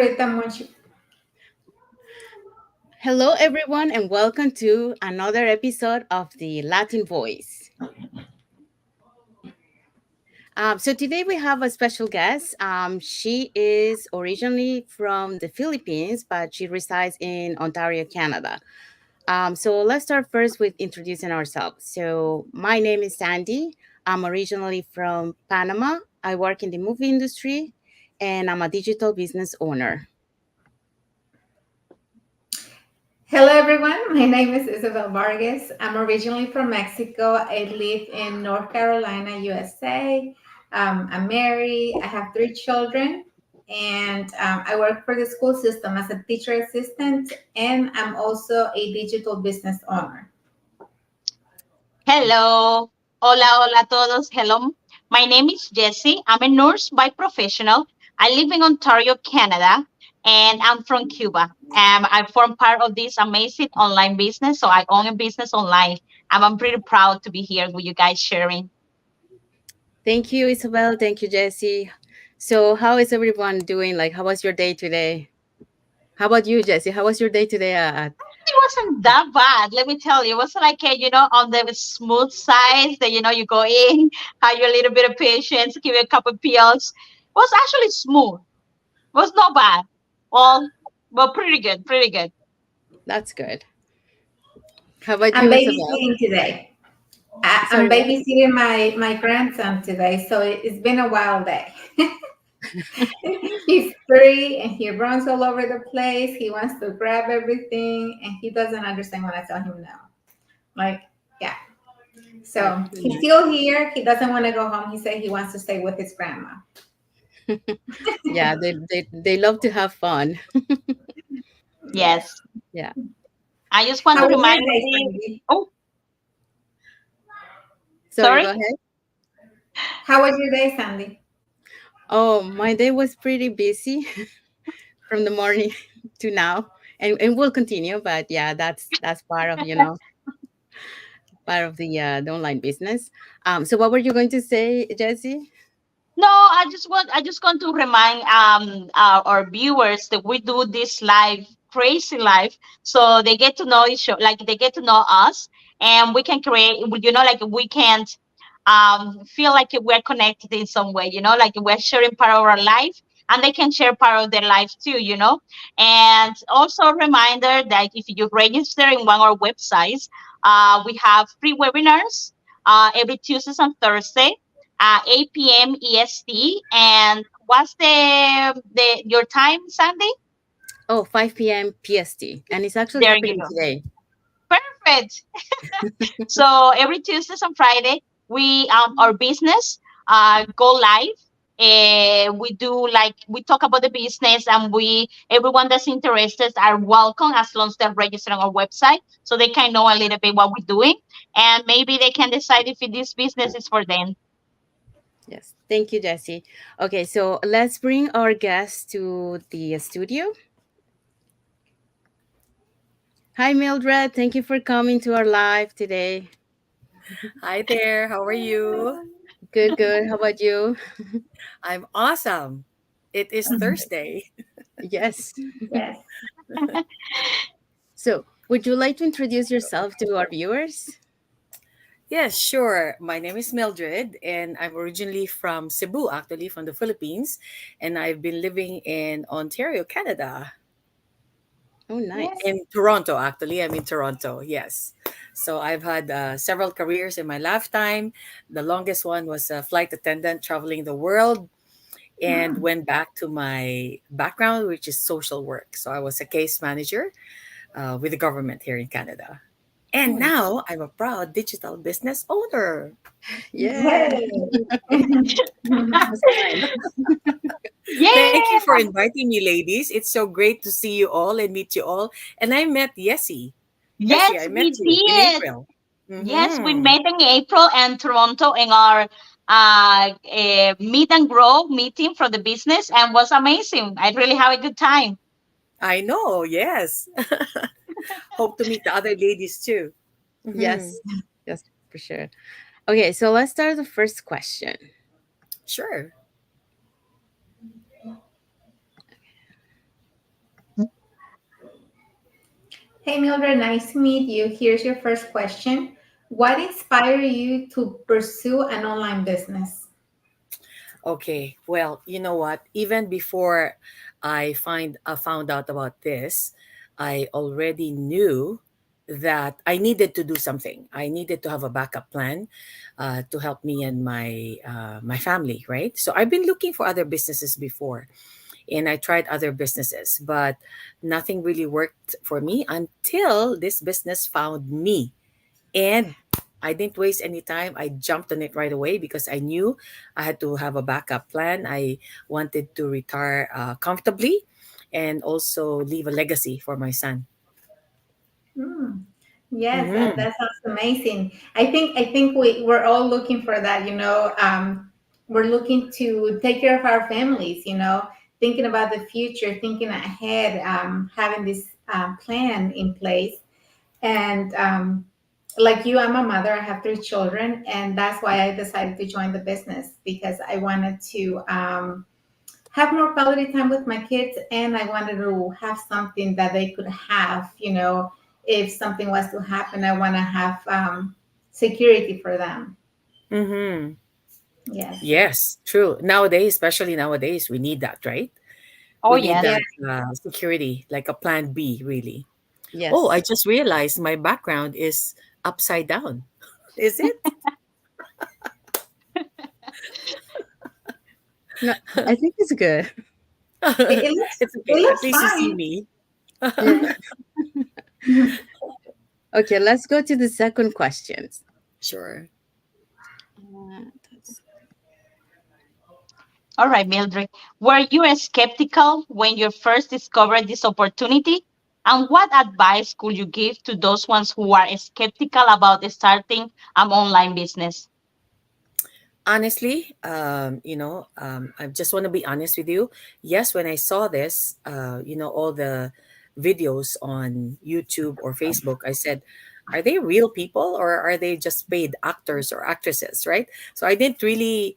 Ahorita mucho. Hello, everyone, and welcome to another episode of the Latin Voice. So today we have a special guest. She is originally from the Philippines, but she resides in Ontario, Canada. So let's start first with introducing ourselves. So my name is Sandy. I'm originally from Panama. I work in the movie industry, and I'm a digital business owner. Hello, everyone. My name is Isabel Vargas. I'm originally from Mexico. I live in North Carolina, USA. I'm married. I have 3 children, and I work for the school system as a teacher assistant, and I'm also a digital business owner. Hello. Hola, hola a todos. Hello. My name is Jessie. I'm a nurse by professional. I live in Ontario, Canada, and I'm from Cuba. I form part of this amazing online business. So I own a business online. And I'm pretty proud to be here with you guys sharing. Thank you, Isabel. Thank you, Jesse. So, how is everyone doing? Like, how was your day today? How about you, Jesse? How was your day today? It wasn't that bad, let me tell you. It was like on the smooth side that you go in, have your little bit of patience, give you a couple of pills. It was actually smooth. It was not bad. Well, pretty good, pretty good. That's good. How about I'm you, Isabel? babysitting today. I'm Sorry, what? babysitting my grandson today, so it's been a wild day. He's 3 and he runs all over the place. He wants to grab everything and he doesn't understand when I tell him no. Like, yeah. That's So he's nice. still here. He doesn't want to go home. He said he wants to stay with his grandma. Yeah, they love to have fun. Yes. Yes. Yeah. I just want How to was your remind day, you. Sandy? Oh, Sorry, sorry. go ahead. How was your day, Sandy? Oh, my day was pretty busy from the morning to now, and we'll continue. But yeah, that's part of the online business. So what were you going to say, Jesse? No, I just want to remind our viewers that we do this live, crazy live, so they get to know each other, like they get to know us, and we can create, like we can feel like we're connected in some way, like we're sharing part of our life, and they can share part of their life too. And also a reminder that if you register in one of our websites, we have free webinars every Tuesdays and Thursday 8 p.m. EST. And what's the your time, Sandy? Oh, 5 p.m. PST, and it's actually There you happening go. today. Perfect. So every Tuesdays and Friday, we our business go live. We do like we talk about the business, and we everyone that's interested are welcome as long as they're registered on our website, so they can know a little bit what we're doing, and maybe they can decide if this business is for them. Yes, thank you, Jesse. Okay, so let's bring our guest to the studio. Hi, Mildred. Thank you for coming to our live today. Hi there, how are you? Good, good. How about you? I'm awesome. It is Thursday. Yes. Yes. So, would you like to introduce yourself to our viewers? Yes, sure. My name is Mildred, and I'm originally from Cebu, actually from the Philippines, and I've been living in Ontario, Canada. Oh, Yes. nice. In Toronto, actually. I'm in Toronto, yes. So I've had several careers in my lifetime. The longest one was a flight attendant traveling the world, and Mm. went back to my background, which is social work. So I was a case manager with the government here in Canada. And Oh, now I'm a proud digital business owner. yeah. Yay. That's fine. Thank you Yeah. for inviting me, ladies. It's so great to see you all and meet you all. And I met Yessie. Yessie, Yes, I we met you in did. April. Yes, we Mm-hmm. met in April and Toronto in our meet and grow meeting for the business, and was amazing. I really have a good time. I know, yes. Hope to meet the other ladies too. Mm-hmm. Yes. Yes, for sure. Okay, so let's start the first question. Sure. Hey Mildred, nice to meet you. Here's your first question. What inspired you to pursue an online business? Okay, well, you know what? Even before I found out about this, I already knew that I needed to do something. I needed to have a backup plan to help me and my family, right? So I've been looking for other businesses before, and I tried other businesses, but nothing really worked for me until this business found me. And I didn't waste any time. I jumped on it right away because I knew I had to have a backup plan. I wanted to retire comfortably and also leave a legacy for my son. Hmm. Yes, Mm-hmm. that sounds amazing. I think we're all looking for that. We're looking to take care of our families. Thinking about the future, thinking ahead, having this plan in place. And like you, I'm a mother. I have three children, and that's why I decided to join the business because I wanted to have more quality time with my kids, and I wanted to have something that they could have. If something was to happen, I want to have security for them. Mm-hmm. Yes. Yes, true. Nowadays, especially nowadays, we need that, right? Oh We need yes. Yeah. that security, like a plan B, really. Oh, I Yes. just realized my background is upside down. Is it? No, I think it's good. It looks It's it okay. At looks least you see fine. me. Yeah. Okay, let's go to the second questions. Sure. That's- All right, Mildred. Were you skeptical when you first discovered this opportunity? And what advice could you give to those ones who are skeptical about starting an online business? Honestly, I just want to be honest with you. Yes, when I saw this, all the videos on YouTube or Facebook, I said, are they real people or are they just paid actors or actresses, right? So I didn't really,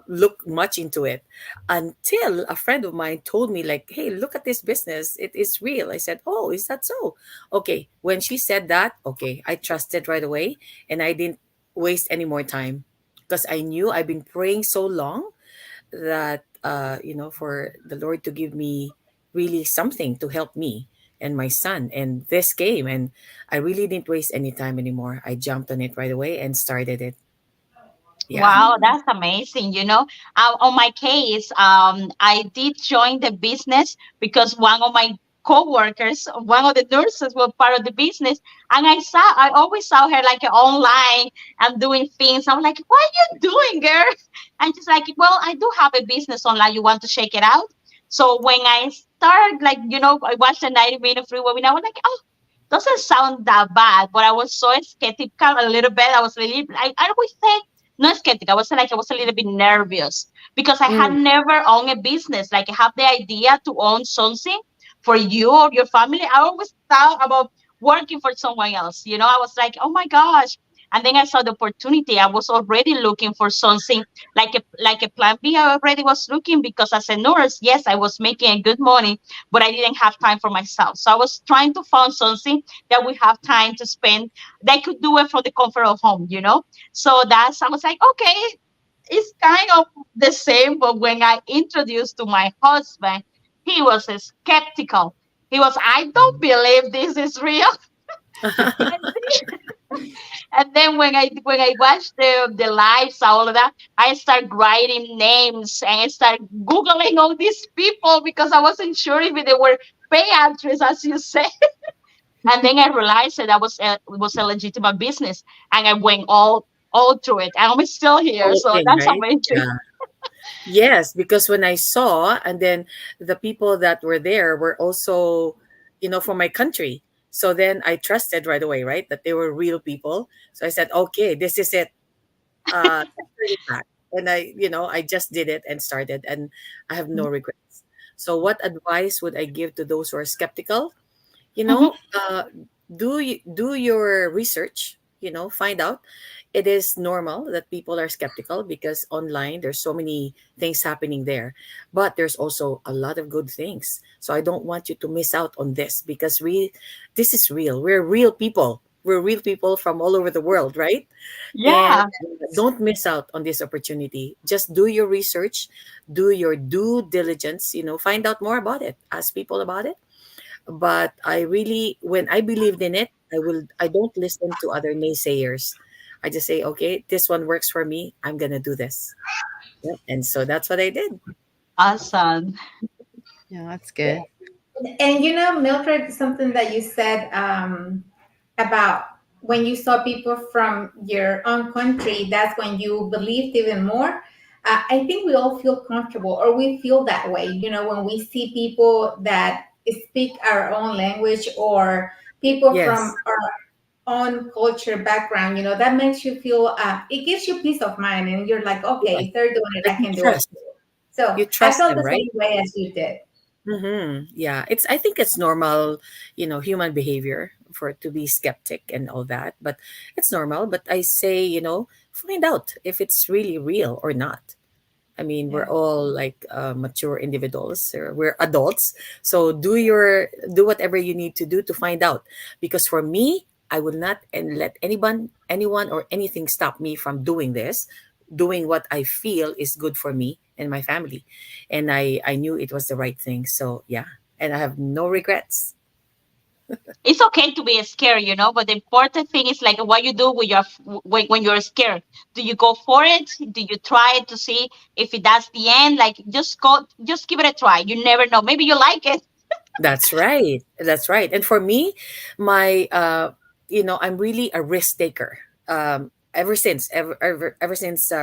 look much into it until a friend of mine told me, like, hey, look at this business. It is real. I said, oh, is that so? Okay. When she said that, okay, I trusted right away and I didn't waste any more time because I knew I've been praying so long that for the Lord to give me really something to help me and my son. And this came, and I really didn't waste any time anymore. I jumped on it right away and started it. Yeah. Wow, that's amazing. On my case, I did join the business because one of my coworkers, one of the nurses, was part of the business, and I always saw her like online and doing things. I'm like, "What are you doing, girl?" And she's like, "Well, I do have a business online. You want to check it out?" So when I started, like, I watched the 90-minute free webinar. I was like, "Oh, doesn't sound that bad," but I was so skeptical a little bit. I was really, I always say, not skeptical. I was a little bit nervous because I had Mm, never owned a business. Like, I have the idea to own something for you or your family. I always thought about working for someone else. I was like, oh my gosh. And then I saw the opportunity. I was already looking for something like a plan B. I already was looking because as a nurse, yes, I was making a good money, but I didn't have time for myself. So I was trying to find something that we have time to spend. That could do it from the comfort of home. So I was like, okay, it's kind of the same. But when I introduced to my husband, he was skeptical. He was, I don't believe this is real. And then when I watched the lives, all of that, I start writing names and I start googling all these people because I wasn't sure if they were pay actors, as you say. And then I realized that it was a legitimate business, and I went all through it. And I'm still here, Whole so thing, that's right? amazing. Yeah. Yes, because when I saw, and then the people that were there were also, from my country. So then I trusted right away, right, that they were real people. So I said, okay, this is it. Let's turn it back. And I just did it and started, and I have no regrets. So, what advice would I give to those who are skeptical? You Mhm. know, do your research. find out. It is normal that people are skeptical because online there's so many things happening there, but there's also a lot of good things. So I don't want you to miss out on this, because this is real. We're real people. We're real people from all over the world, right? And Yeah. don't miss out on this opportunity. Just do your research, do your due diligence, find out more about it, ask people about it. But I really, when I believed in it, I don't listen to other naysayers. I just say, okay, this one works for me. I'm going to do this. Yep. And so that's what I did. Awesome. Yeah, that's good. And Mildred, something that you said about when you saw people from your own country, that's when you believed even more. I think we all feel comfortable, or we feel that way, when we see people that speak our own language, or people Yes. from our own culture background, that makes you feel, it gives you peace of mind. And you're like, okay, Yes. if they're doing it, Like I you can do it trust. too. So You I trust felt them, the right? same way as you did. Yeah, I think it's normal, human behavior for to be skeptic and all that, but it's normal. But I say, find out if it's really real or not. I mean, we're Yeah. all like mature individuals. We're adults, so do whatever you need to do to find out. Because for me, I will not and let anyone or anything stop me from doing this, doing what I feel is good for me and my family, and I knew it was the right thing. So yeah, and I have no regrets. It's okay to be scared, but the important thing is like what you do with when you're scared. Do you go for it? Do you try it to see if that's the end? Like just give it a try. You never know. Maybe you like it. That's right. That's right. And for me, my I'm really a risk taker. Ever since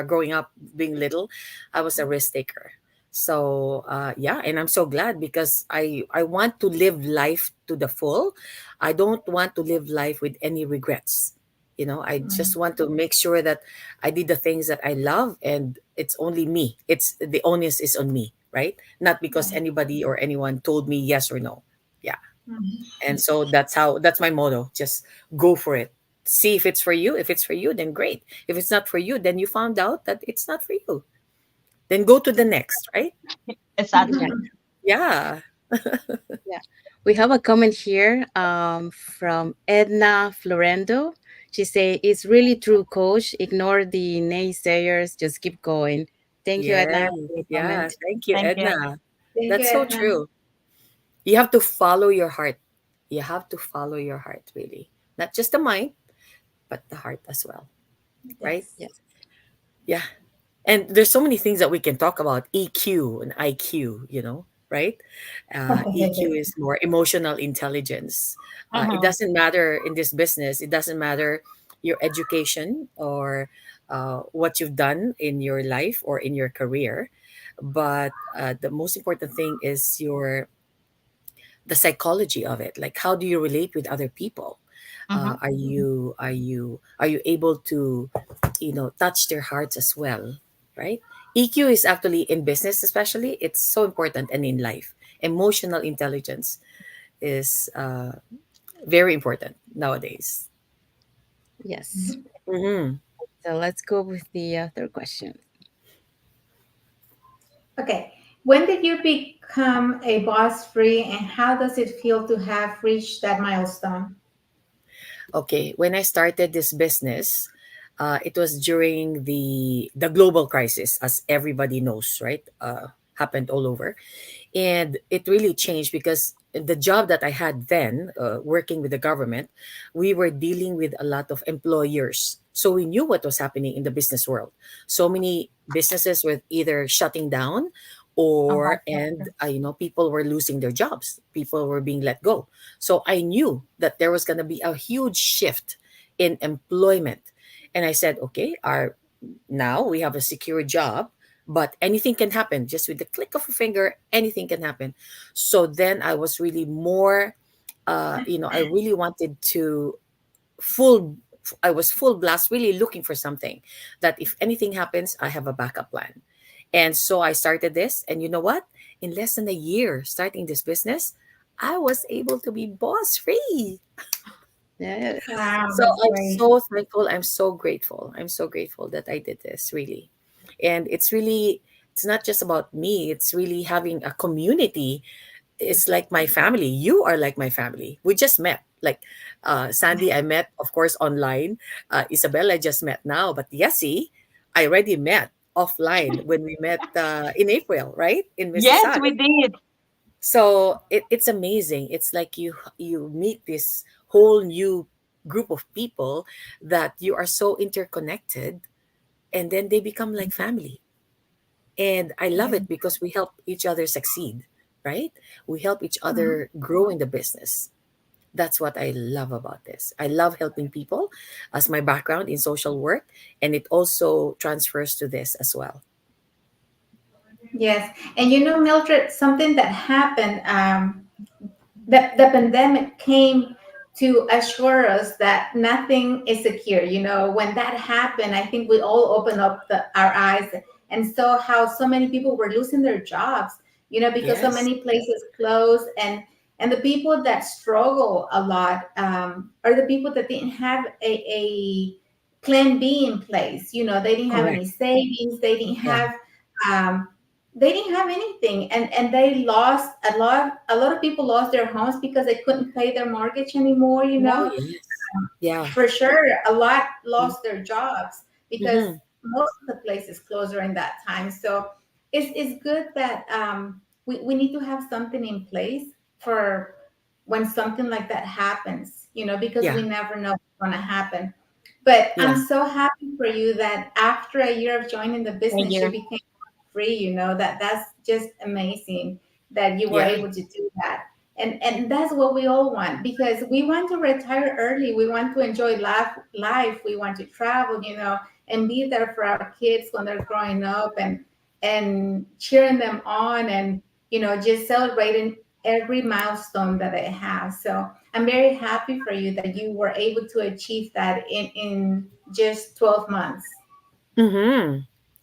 growing up, being little, I was a risk taker. So yeah, and I'm so glad because I want to live life to the full. I don't want to live life with any regrets. I just want to make sure that I did the things that I love, and it's only me. It's the onus is on me, right? Not because anybody or anyone told me yes or no. Yeah. Mhm. And so that's my motto. Just go for it. See if it's for you. If it's for you, then great. If it's not for you, then you found out that it's not for you. Then go to the next, right? Yeah, Exactly. Yeah. yeah. We have a comment here from Edna Florendo. She say, "It's really true, Coach. Ignore the naysayers. Just keep going." Thank you, Edna, Yes. for the Yeah. comment. Thank you, Thank you. Edna. Thank you, That's so Edna. true. You have to follow your heart. You have to follow your heart, really. Not just the mind, but the heart as well, right? Yes. Yes, Yeah. And there's so many things that we can talk about, EQ and IQ, right? EQ is more emotional intelligence. It Hmm. doesn't matter in this business, it doesn't matter your education or what you've done in your life or in your career, but the most important thing is the psychology of it. Like, how do you relate with other people? Hmm. Are you able to touch their hearts as well, right? EQ is actually in business, especially, it's so important, and in life, emotional intelligence is very important nowadays. yes. Hmm. So let's go with the third question. Okay. When did you become a boss free, and how does it feel to have reached that milestone? Okay, when I started this business, it was during the global crisis, as everybody knows, right? Happened all over, and it really changed because the job that I had then, working with the government, we were dealing with a lot of employers, so we knew what was happening in the business world. So many businesses were either shutting down, Uh-huh. people were losing their jobs, people were being let go. So I knew that there was going to be a huge shift in employment, and I said, okay, our now we have a secure job, but anything can happen. Just with the click of a finger, anything can happen. So then I was really more, I really wanted to full, I was full blast, really looking for something that if anything happens, I have a backup plan. And so I started this. And you know what? In less than a year starting this business, I was able to be boss free. Yes. Wow, So that's I'm great. so thankful. I'm so grateful. I'm so grateful that I did this, really. And it's not just about me, it's really having a community. It's like my family. You are like my family. We just met. Like Sandy, I met, of course, online. Isabella, I just met now. But Yessie, I already met offline when we met in April, right? In Yes, Mississauga. we did. So it's amazing. It's like you meet this whole new group of people that you are so interconnected, and then they become like family. And I love Yeah. it because we help each other succeed, right? We help each Mhm. other grow in the business. That's what I love about this. I love helping people as my background in social work, and it also transfers to this as well. Yes. And Mildred, something that happened, the pandemic came to assure us that nothing is secure. When that happened, I think we all opened up our eyes and saw how so many people were losing their jobs, because so Yes, many places closed. And the people that struggle a lot are the people that didn't have a plan B in place. They didn't have correct. any savings. Yeah. Um, they didn't have anything, and they lost a lot of people lost their homes because they couldn't pay their mortgage anymore. Oh, yes. Yeah. For sure, a lot lost their jobs because Mm-hmm. most of the places closed during that time. So it's good that we need to have something in place for when something like that happens, because Yeah. we never know what's going to happen. But Yeah. I'm so happy for you that after a year of joining the A business, you year. became free. That's just amazing that you were Yeah. able to do that. And that's what we all want, because we want to retire early. We want to enjoy life. We want to travel, and be there for our kids when they're growing up, and cheering them on, and just celebrating every milestone that they have. So I'm very happy for you that you were able to achieve that in just 12 months. Mm-hmm.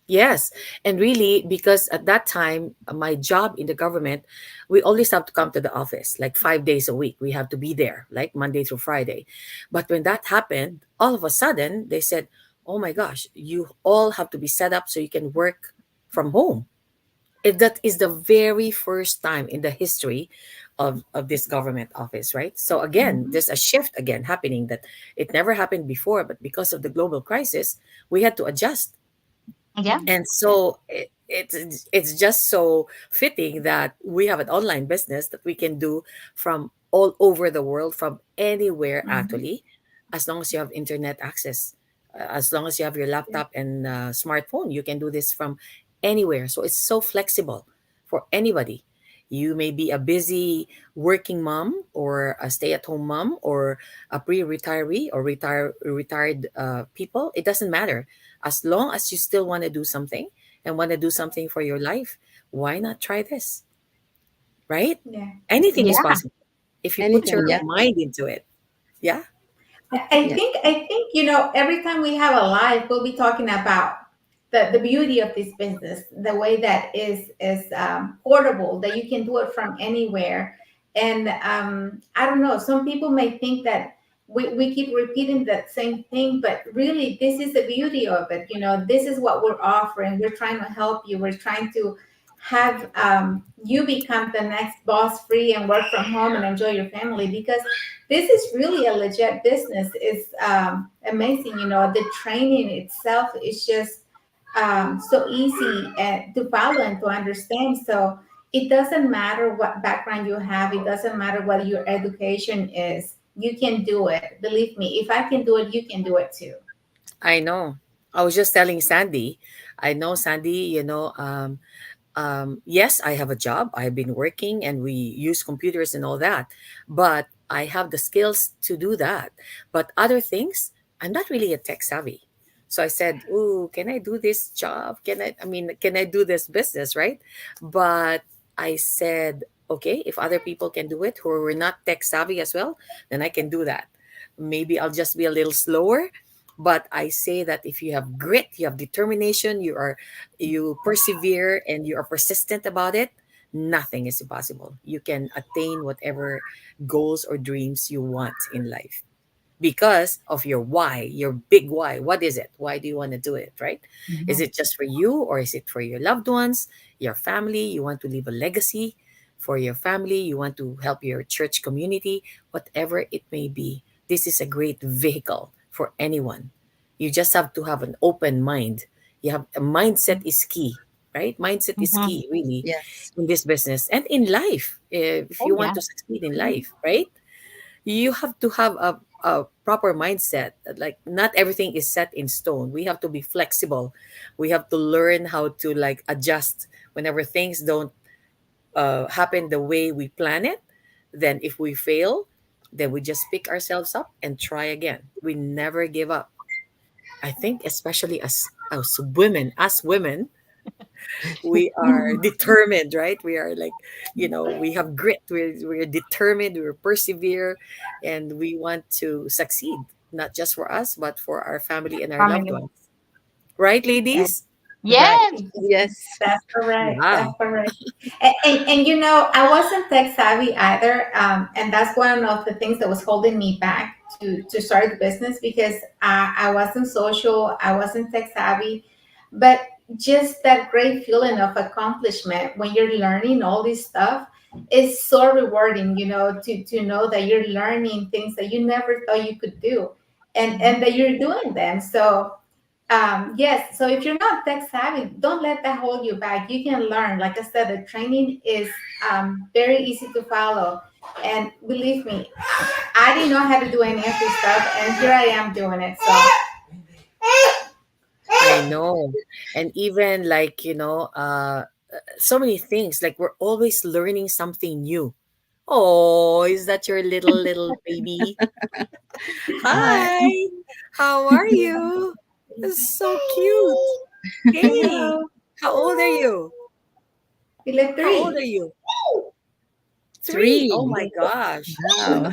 Yes. And really, because at that time, my job in the government, we always have to come to the office like 5 days a week. We have to be there like Monday through Friday. But when that happened, all of a sudden they said, oh my gosh, you all have to be set up so you can work from home. If that is the very first time in the history of this government office, right? So again, Mhm. there's a shift again happening that it never happened before, but because of the global crisis, we had to adjust. Yeah. And so it's just so fitting that we have an online business that we can do from all over the world, from anywhere Mhm. actually, as long as you have internet access, as long as you have your laptop and smartphone, you can do this from anywhere. So it's so flexible for anybody. You may be a busy working mom or a stay-at-home mom or a pre-retiree or retired people. It doesn't matter, as long as you still want to do something and want to do something for your life. Why not try this, right? Yeah. Anything is Yeah. possible if you put Anything. your Yeah. mind into it. Yeah. Yeah. I think every time we have a live, we'll be talking about the beauty of this business, the way that is portable, that you can do it from anywhere. And I don't know, some people may think that we keep repeating that same thing, but really this is the beauty of it. This is what we're offering. We're trying to help you. We're trying to have you become the next boss free and work from home and enjoy your family, because this is really a legit business. It's amazing. The training itself is just so easy to follow and to understand. So it doesn't matter what background you have. It doesn't matter what your education is. You can do it. Believe me, if I can do it, you can do it too. I know. I was just telling Sandy. I know, Sandy, yes, I have a job. I've been working and we use computers and all that, but I have the skills to do that. But other things, I'm not really a tech savvy. So I said, "Ooh, can I do this job? Can I do this business, right?" But I said, "Okay, if other people can do it who are not tech savvy as well, then I can do that. Maybe I'll just be a little slower, but I say that if you have grit, you have determination, you persevere and you are persistent about it, nothing is impossible. You can attain whatever goals or dreams you want in life." because of your why, your big why. What is it? Why do you want to do it, right? Is Mhm. it just for you, or is it for your loved ones, your family? You want to leave a legacy for your family, you want to help your church community, whatever it may be. This is a great vehicle for anyone. You just have to have an open mind. You have a mindset is key, right? Mindset is Mhm. key, really, Yes. in this business and in life. If Oh you want yeah. to succeed in life, right? You have to have a proper mindset. Like, not everything is set in stone. We have to be flexible. We have to learn how to like adjust whenever things don't happen the way we plan it. Then if we fail, then we just pick ourselves up and try again. We never give up. I think especially as women, we are determined, right? We are like, we have grit. We're determined. We persevere, and we want to succeed, not just for us, but for our family and our loved Family. ones. Right, Yeah. ladies? Right. Yes. Yes. That's correct. Yeah. That's correct. And you know, I wasn't tech savvy either. And that's one of the things that was holding me back to start the business because I wasn't social, I wasn't tech savvy. But just that great feeling of accomplishment when you're learning all this stuff is so rewarding, you know, to know that you're learning things that you never thought you could do and Mhm. that you're doing them. So yes, so if you're not tech savvy, don't let that hold you back. You can learn. Like I said, the training is very easy to follow. And believe me, I didn't know how to do any of this stuff, and here I am doing it. So, I know. And even like, so many things. Like, we're always learning something new. Oh, is that your little baby? Hi. Hi. How are you? That's so cute. Hey, hello, how old are you? Philip How old are 3. you? 3. Oh Three. my gosh. Wow.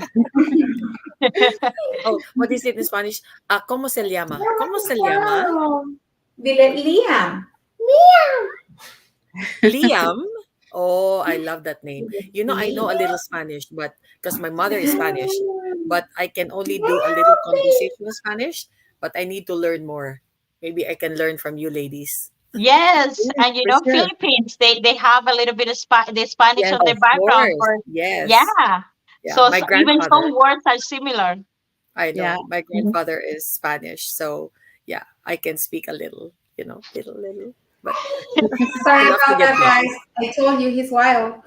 Oh, what is it in Spanish? ¿Cómo se llama? ¿Cómo se llama? Philip Liam. Liam. Oh, I love that name. I know Liam. a little Spanish, but because my mother is Spanish, but I can only do a little conversational Spanish, but I need to learn more. Maybe I can learn from you ladies. Yes, Yes, and for sure. Philippines, they have a little bit of the Spanish Yes. on Of their background course. for Yes. yeah. Yeah. So, My even grandfather, some words are similar. I Yeah. know my Mhm. grandfather is Spanish. So yeah, I can speak a little, little, but Sorry enough to about get that, by. guys. I told you he's wild.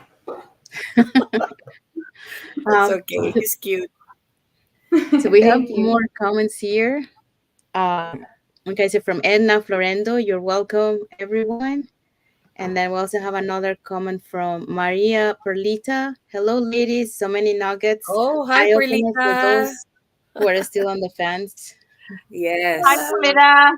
It's Um, okay. He's cute. so we have Thank you. more comments here. Okay, so from Edna Florendo, you're welcome, everyone. And then we also have another comment from Maria Perlita. Hello, ladies. So many nuggets, Oh, hi, eye openers for Perlita. those who are still on the fence. Hi, Yes. Hello. Paulina.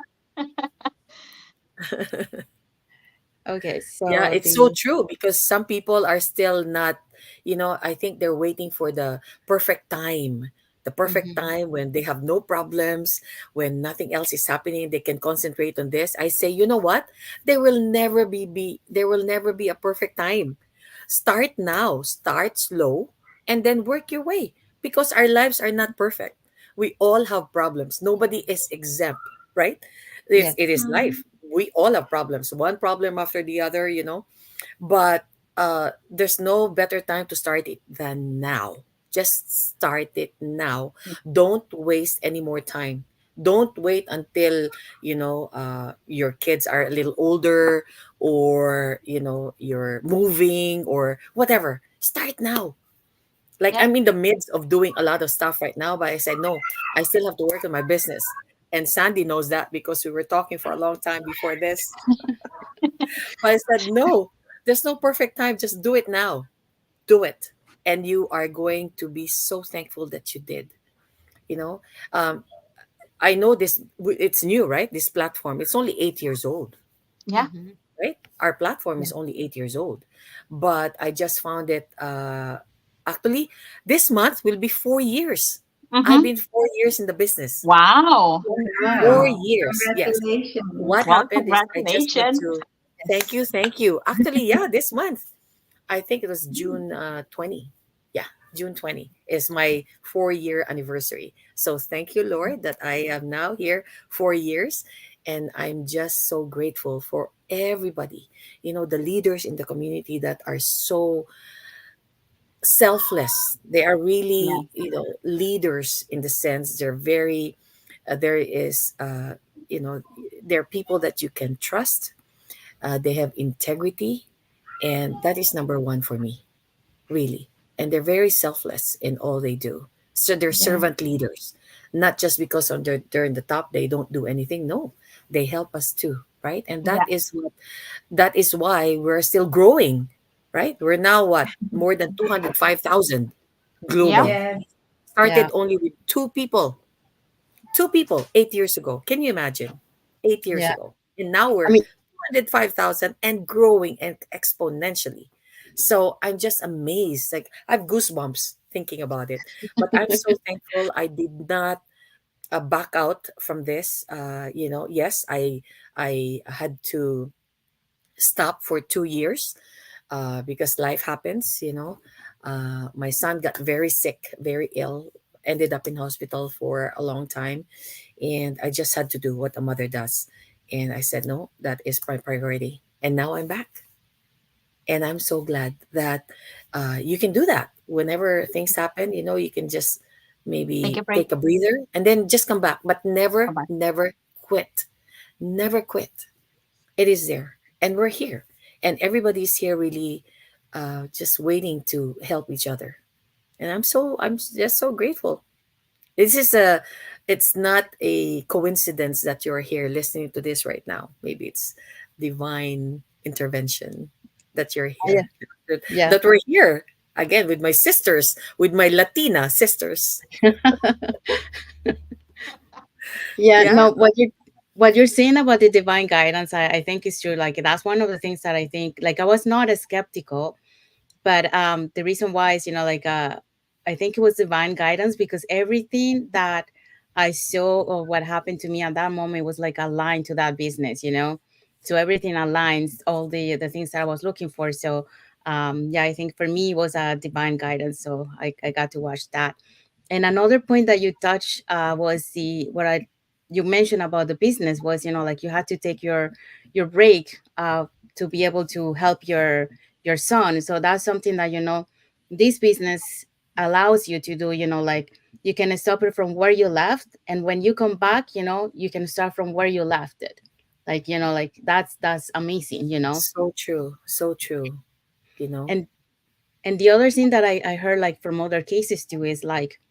Okay, Yeah, so it's so the true because some people are still not, I think they're waiting for the perfect time. The perfect mhm, time when they have no problems, when nothing else is happening, they can concentrate on this. I say, you know what? There will never be a perfect time. Start now, start slow, and then work your way because our lives are not perfect. We all have problems. Nobody is exempt, right? yes, It is life. We all have problems, one problem after the other, but there's no better time to start it than now. Just start it now. Don't waste any more time. Don't wait until your kids are a little older, or you're moving or whatever. Start now. Like, Yeah. I'm in the midst of doing a lot of stuff right now, but I said no, I still have to work on my business. And Sandy knows that because we were talking for a long time before this. But I said, no, there's no perfect time. Just do it now. Do it. And you are going to be so thankful that you did. You know, um, I know it's new, right? This platform, it's only 8 years old, Yeah. mhm, right? Our platform yeah, is only 8 years old. But I just found it, actually, this month will be 4 years. I've Mm-hmm. been 4 years in the business. Wow. Four Wow. years, yes. Congratulations. What Well, happened is I just need congratulations. to thank yes. you, thank you. Actually, yeah, this month. I think it was June 20. Yeah. June 20 is my 4-year anniversary. So thank you, Lord, that I am now here 4 years. And I'm just so grateful for everybody, the leaders in the community that are so selfless. They are Yeah. really, leaders in the sense they're very, there is, they're people that you can trust. They have integrity. And that is number one for me, really. And they're very selfless in all they do. So they're Yeah. servant leaders, not just because they're in the top, they don't do anything. No, they help us too, right? And Yeah. that is why we're still growing, right? We're now what, more than 205,000 Yeah. global. Yes. Yeah. Started only with two people 8 years ago. Can you imagine? 8 years Yeah. ago. And now I we're mean, 205,000 and growing and exponentially. So I'm just amazed. Like I have goosebumps thinking about it. But I'm so thankful I did not back out from this. Yes, I had to stop for 2 years because life happens. My son got very sick, very ill, ended up in hospital for a long time, and I just had to do what a mother does. And I said, no, that is my priority. And now I'm back. And I'm so glad that you can do that whenever things happen. You can just Take maybe a break. take a breather and then just come back, but never, Come back. never quit. Never quit. It is there. And we're here. And everybody's here really just waiting to help each other. And I'm just so grateful. This is it's not a coincidence that you're here listening to this right now. Maybe it's divine intervention that you're yeah. here, that Yeah. that we're here again with my sisters, with my Latina sisters. Yeah, Yeah, no, what you're saying about the divine guidance, I think is true. Like that's one of the things that I think, like, I was not as skeptical, but the reason why is, like, I think it was divine guidance because everything that I saw or what happened to me at that moment was like aligned to that business. So everything aligns, all the things that I was looking for. So yeah, I think for me it was a divine guidance, so I got to watch that. And another point that you touched was the what I you mentioned about the business was, like, you had to take your break to be able to help your son. So that's something that, this business allows you to do. Like, you can stop it from where you left, and when you come back, you can start from where you left it. Like, like that's amazing. so true, so true. You know, And the other thing that I heard, like, from other cases too, is like,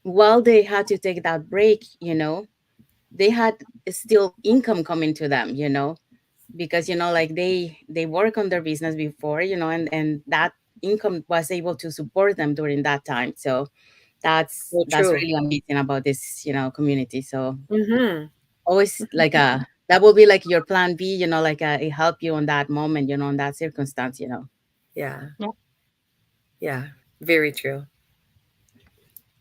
while they had to take that break, they had still income coming to them. Because, like, they work on their business before, and that income was able to support them during that time. So so that's true. really amazing about this, community. So Mm-hmm. always like a that will be like your plan B, like it help you in that moment, in that circumstance. Yeah, Yeah. yeah, very true.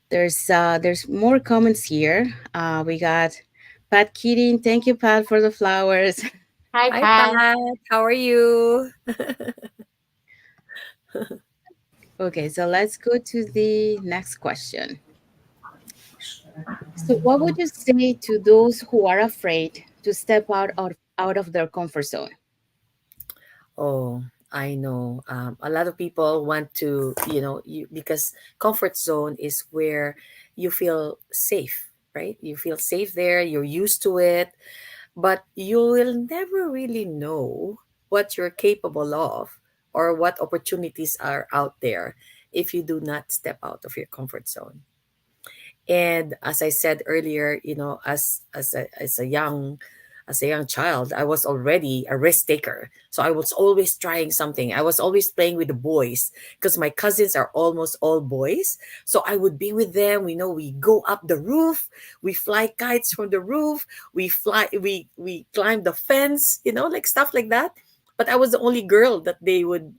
There's more comments here. We got Pat Keating. Thank you, Pat, for the flowers. Hi, Hi, Pat. Pat. How are you? Okay, so let's go to the next question. So, what would you say to those who are afraid to step out of their comfort zone? Oh, I know. A lot of people want to, because comfort zone is where you feel safe, right? You feel safe there, you're used to it, but you will never really know what you're capable of or what opportunities are out there if you do not step out of your comfort zone. And as I said earlier, as a young child, I was already a risk taker. So I was always trying something. I was always playing with the boys because my cousins are almost all boys. So I would be with them. We go up the roof, we fly kites from the roof, we climb the fence, like stuff like that. But I was the only girl that they would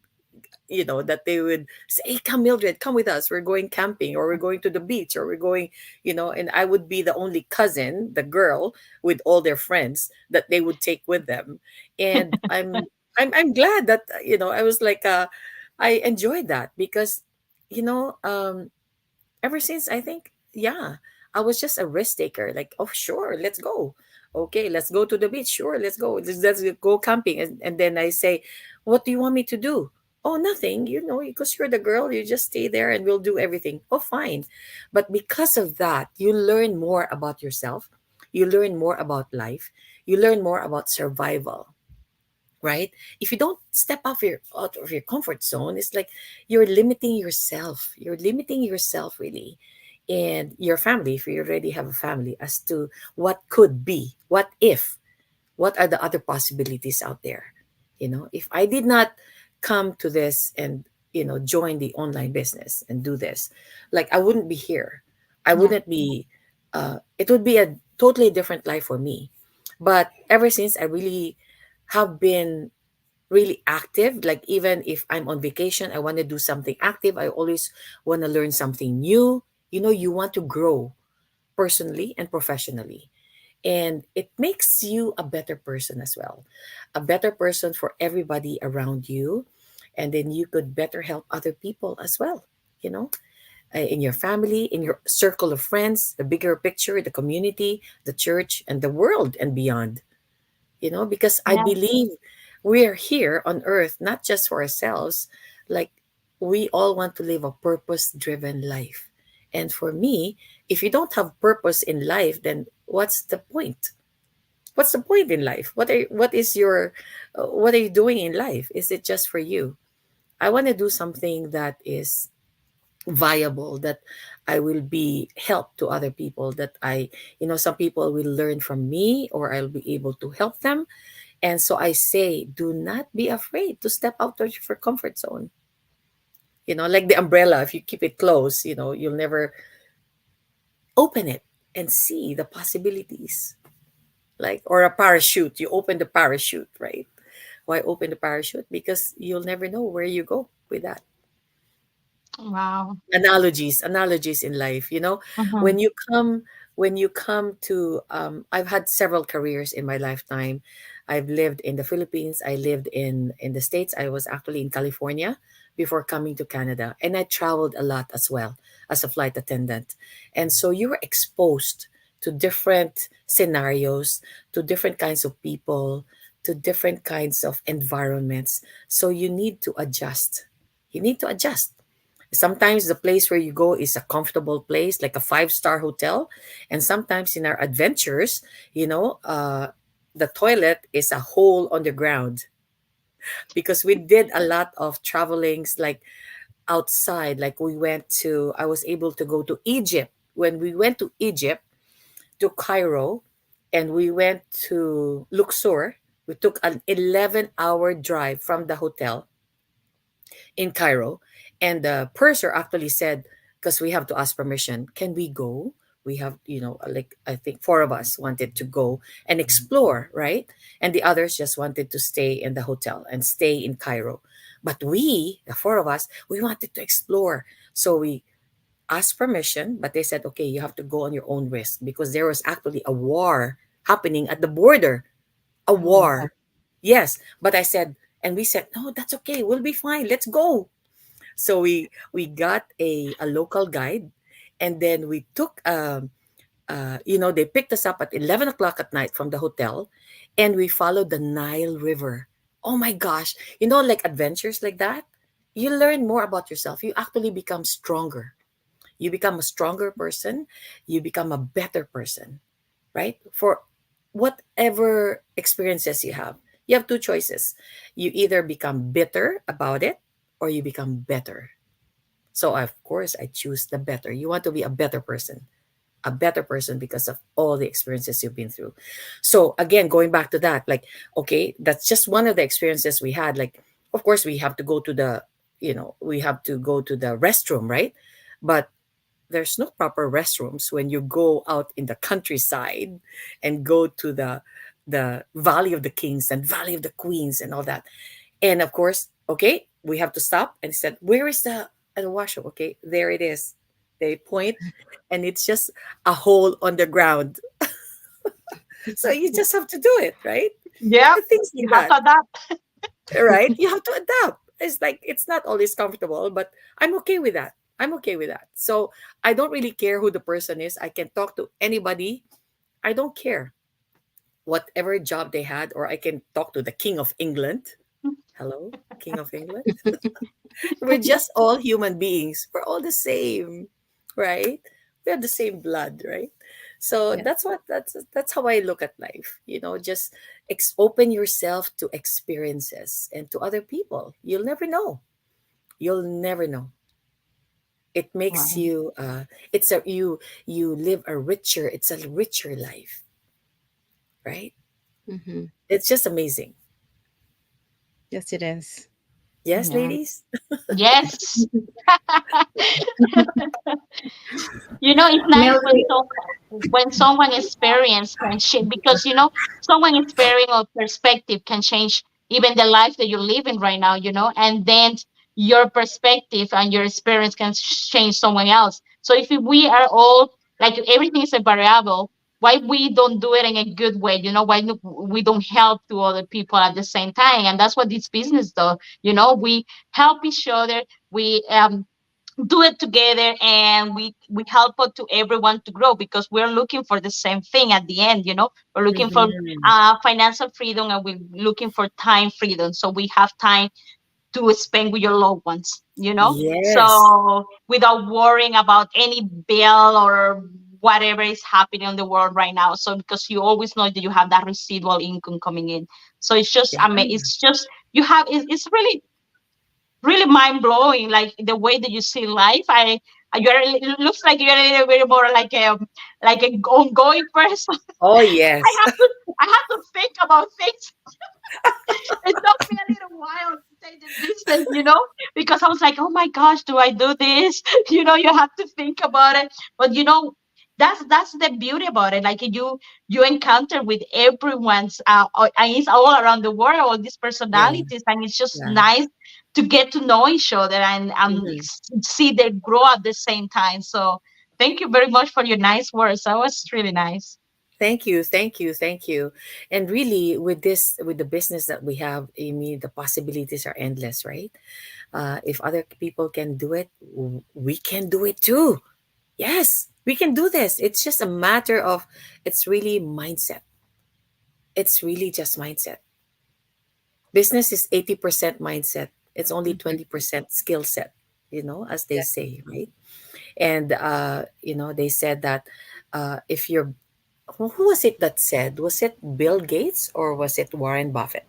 say, hey, come Mildred, come with us, we're going camping, or we're going to the beach, or we're going, and I would be the only cousin, the girl with all their friends that they would take with them. And I'm glad that I was like I enjoyed that because you know, ever since, I think, yeah, I was just a risk taker. Like, oh, sure, let's go. Okay, let's go to the beach. Sure, let's go. Let's go camping. And then I say, what do you want me to do? Oh, nothing. You know, because you're the girl, you just stay there and we'll do everything. Oh, fine. But because of that, you learn more about yourself. You learn more about life. You learn more about survival, right? If you don't step out of your comfort zone, it's like you're limiting yourself. You're limiting yourself really, and your family, if you already have a family, as to what could be, what if, what are the other possibilities out there. You know, if I did not come to this and, you know, join the online business and do this, like, I wouldn't be here. I Yeah. wouldn't be. It would be a totally different life for me. But ever since, I really have been really active. Like, even if I'm on vacation, I want to do something active. I always want to learn something new. You know, you want to grow personally and professionally, and it makes you a better person as well, a better person for everybody around you. And then you could better help other people as well, you know, in your family, in your circle of friends, the bigger picture, the community, the church, and the world and beyond. You know, because I Yeah. believe we are here on earth not just for ourselves. Like, we all want to live a purpose driven life. And for me, if you don't have purpose in life, then what's the point? What's the point in life? What is your what are you doing in life? Is it just for you? I want to do something that is viable, that I will be help to other people, that I, you know, some people will learn from me, or I'll be able to help them. And so I say, do not be afraid to step out of your comfort zone. You know, like the umbrella, if you keep it closed, you know, you'll never open it and see the possibilities. Like, or a parachute, you open the parachute, right? Why open the parachute? Because you'll never know where you go with that. Wow. Analogies in life, you know, Mm-hmm. when you come when you come to I've had several careers in my lifetime. I've lived in the Philippines, I lived in the States. I was actually in California before coming to Canada, and I traveled a lot as well as a flight attendant. And so you were exposed to different scenarios, to different kinds of people, to different kinds of environments. So you need to adjust. You need to adjust. Sometimes the place where you go is a comfortable place, like a five-star hotel. And sometimes in our adventures, you know, the toilet is a hole on the ground, because we did a lot of travelings, like outside. Like, I was able to go to Egypt. When we went to Egypt, to Cairo, and we went to Luxor, we took an 11-hour drive from the hotel in Cairo. And the purser actually said, because we have to ask permission, can we go? We have, you know, like, I think four of us wanted to go and explore, right? And the others just wanted to stay in the hotel and stay in Cairo. But we, the four of us, we wanted to explore. So we asked permission, but they said, okay, you have to go on your own risk, because there was actually a war happening at the border. A Oh, God. war. Yes. But I said, and we said, no, that's okay. We'll be fine. Let's go. So we got a local guide, and then we took you know, they picked us up at 11 o'clock at night from the hotel, and we followed the Nile River. Oh my gosh. You know, like adventures like that, you learn more about yourself. You actually become stronger. You become a stronger person. You become a better person, right? For whatever experiences you have two choices. You either become bitter about it, or you become better. So, of course, I choose the better. You want to be a better person because of all the experiences you've been through. So, again, going back to that, like, okay, that's just one of the experiences we had. Like, of course, we have to go to we have to go to the restroom, right? But there's no proper restrooms when you go out in the countryside and go to the Valley of the Kings and Valley of the Queens and all that. And of course, okay, we have to stop and said, where is the washroom? Okay, there it is. They point, and it's just a hole on the ground. So you just have to do it, right? Yeah. Things You like have that, to adapt. right? You have to adapt. It's like, it's not always comfortable, but I'm okay with that. I'm okay with that. So I don't really care who the person is. I can talk to anybody. I don't care whatever job they had, or I can talk to the King of England. Hello, King of England. We're just all human beings. We're all the same, right? We have the same blood, right? So Yes. that's how I look at life. Just open yourself to experiences and to other people. You'll never know. You'll never know. It makes Right. you. It's a you live a richer. It's a richer life, right? Hmm. It's just amazing. Yes, it is. Yes, Yeah. ladies. Yes. It's nice when Mildred, someone experience can change, because someone experience or perspective can change even the life that you're living right now. And then your perspective and your experience can change someone else. So if we are all like, everything is a variable, why we don't do it in a good way? Why we don't help to other people at the same time? And that's what this business does. We help each other. We do it together, and we help out to everyone to grow, because we're looking for the same thing at the end. We're looking for Hmm. financial freedom, and we're looking for time freedom, so we have time to spend with your loved ones. Yes. So without worrying about any bill or whatever is happening in the world right now, so because you always know that you have that residual income coming in. So it's just, Yeah. it's just, you have, it's really, really mind blowing, like the way that you see life. It looks like you're a little bit more like a ongoing person. Oh I yes. have to I have to think about things. It took me a little while to take the distance, because I was like, oh my gosh, do I do this? You have to think about it. But that's the beauty about it. Like, you encounter with everyone's and it's all around the world, all these Yeah. personalities, and it's just Yeah. nice to get to know each other, and Mhm. see them grow at the same time. So thank you very much for your nice words. That was really nice. Thank you, thank you, thank you. And really, with the business that we have, Amy, the possibilities are endless, right? If other people can do it, we can do it too. Yes, we can do this. It's just a matter of, it's really mindset. It's really just mindset. Business is 80% mindset. It's only Hmm. 20% skill set, as they Yeah. say, right? And they said that if you're who was it that said, was it Bill Gates or was it Warren Buffett,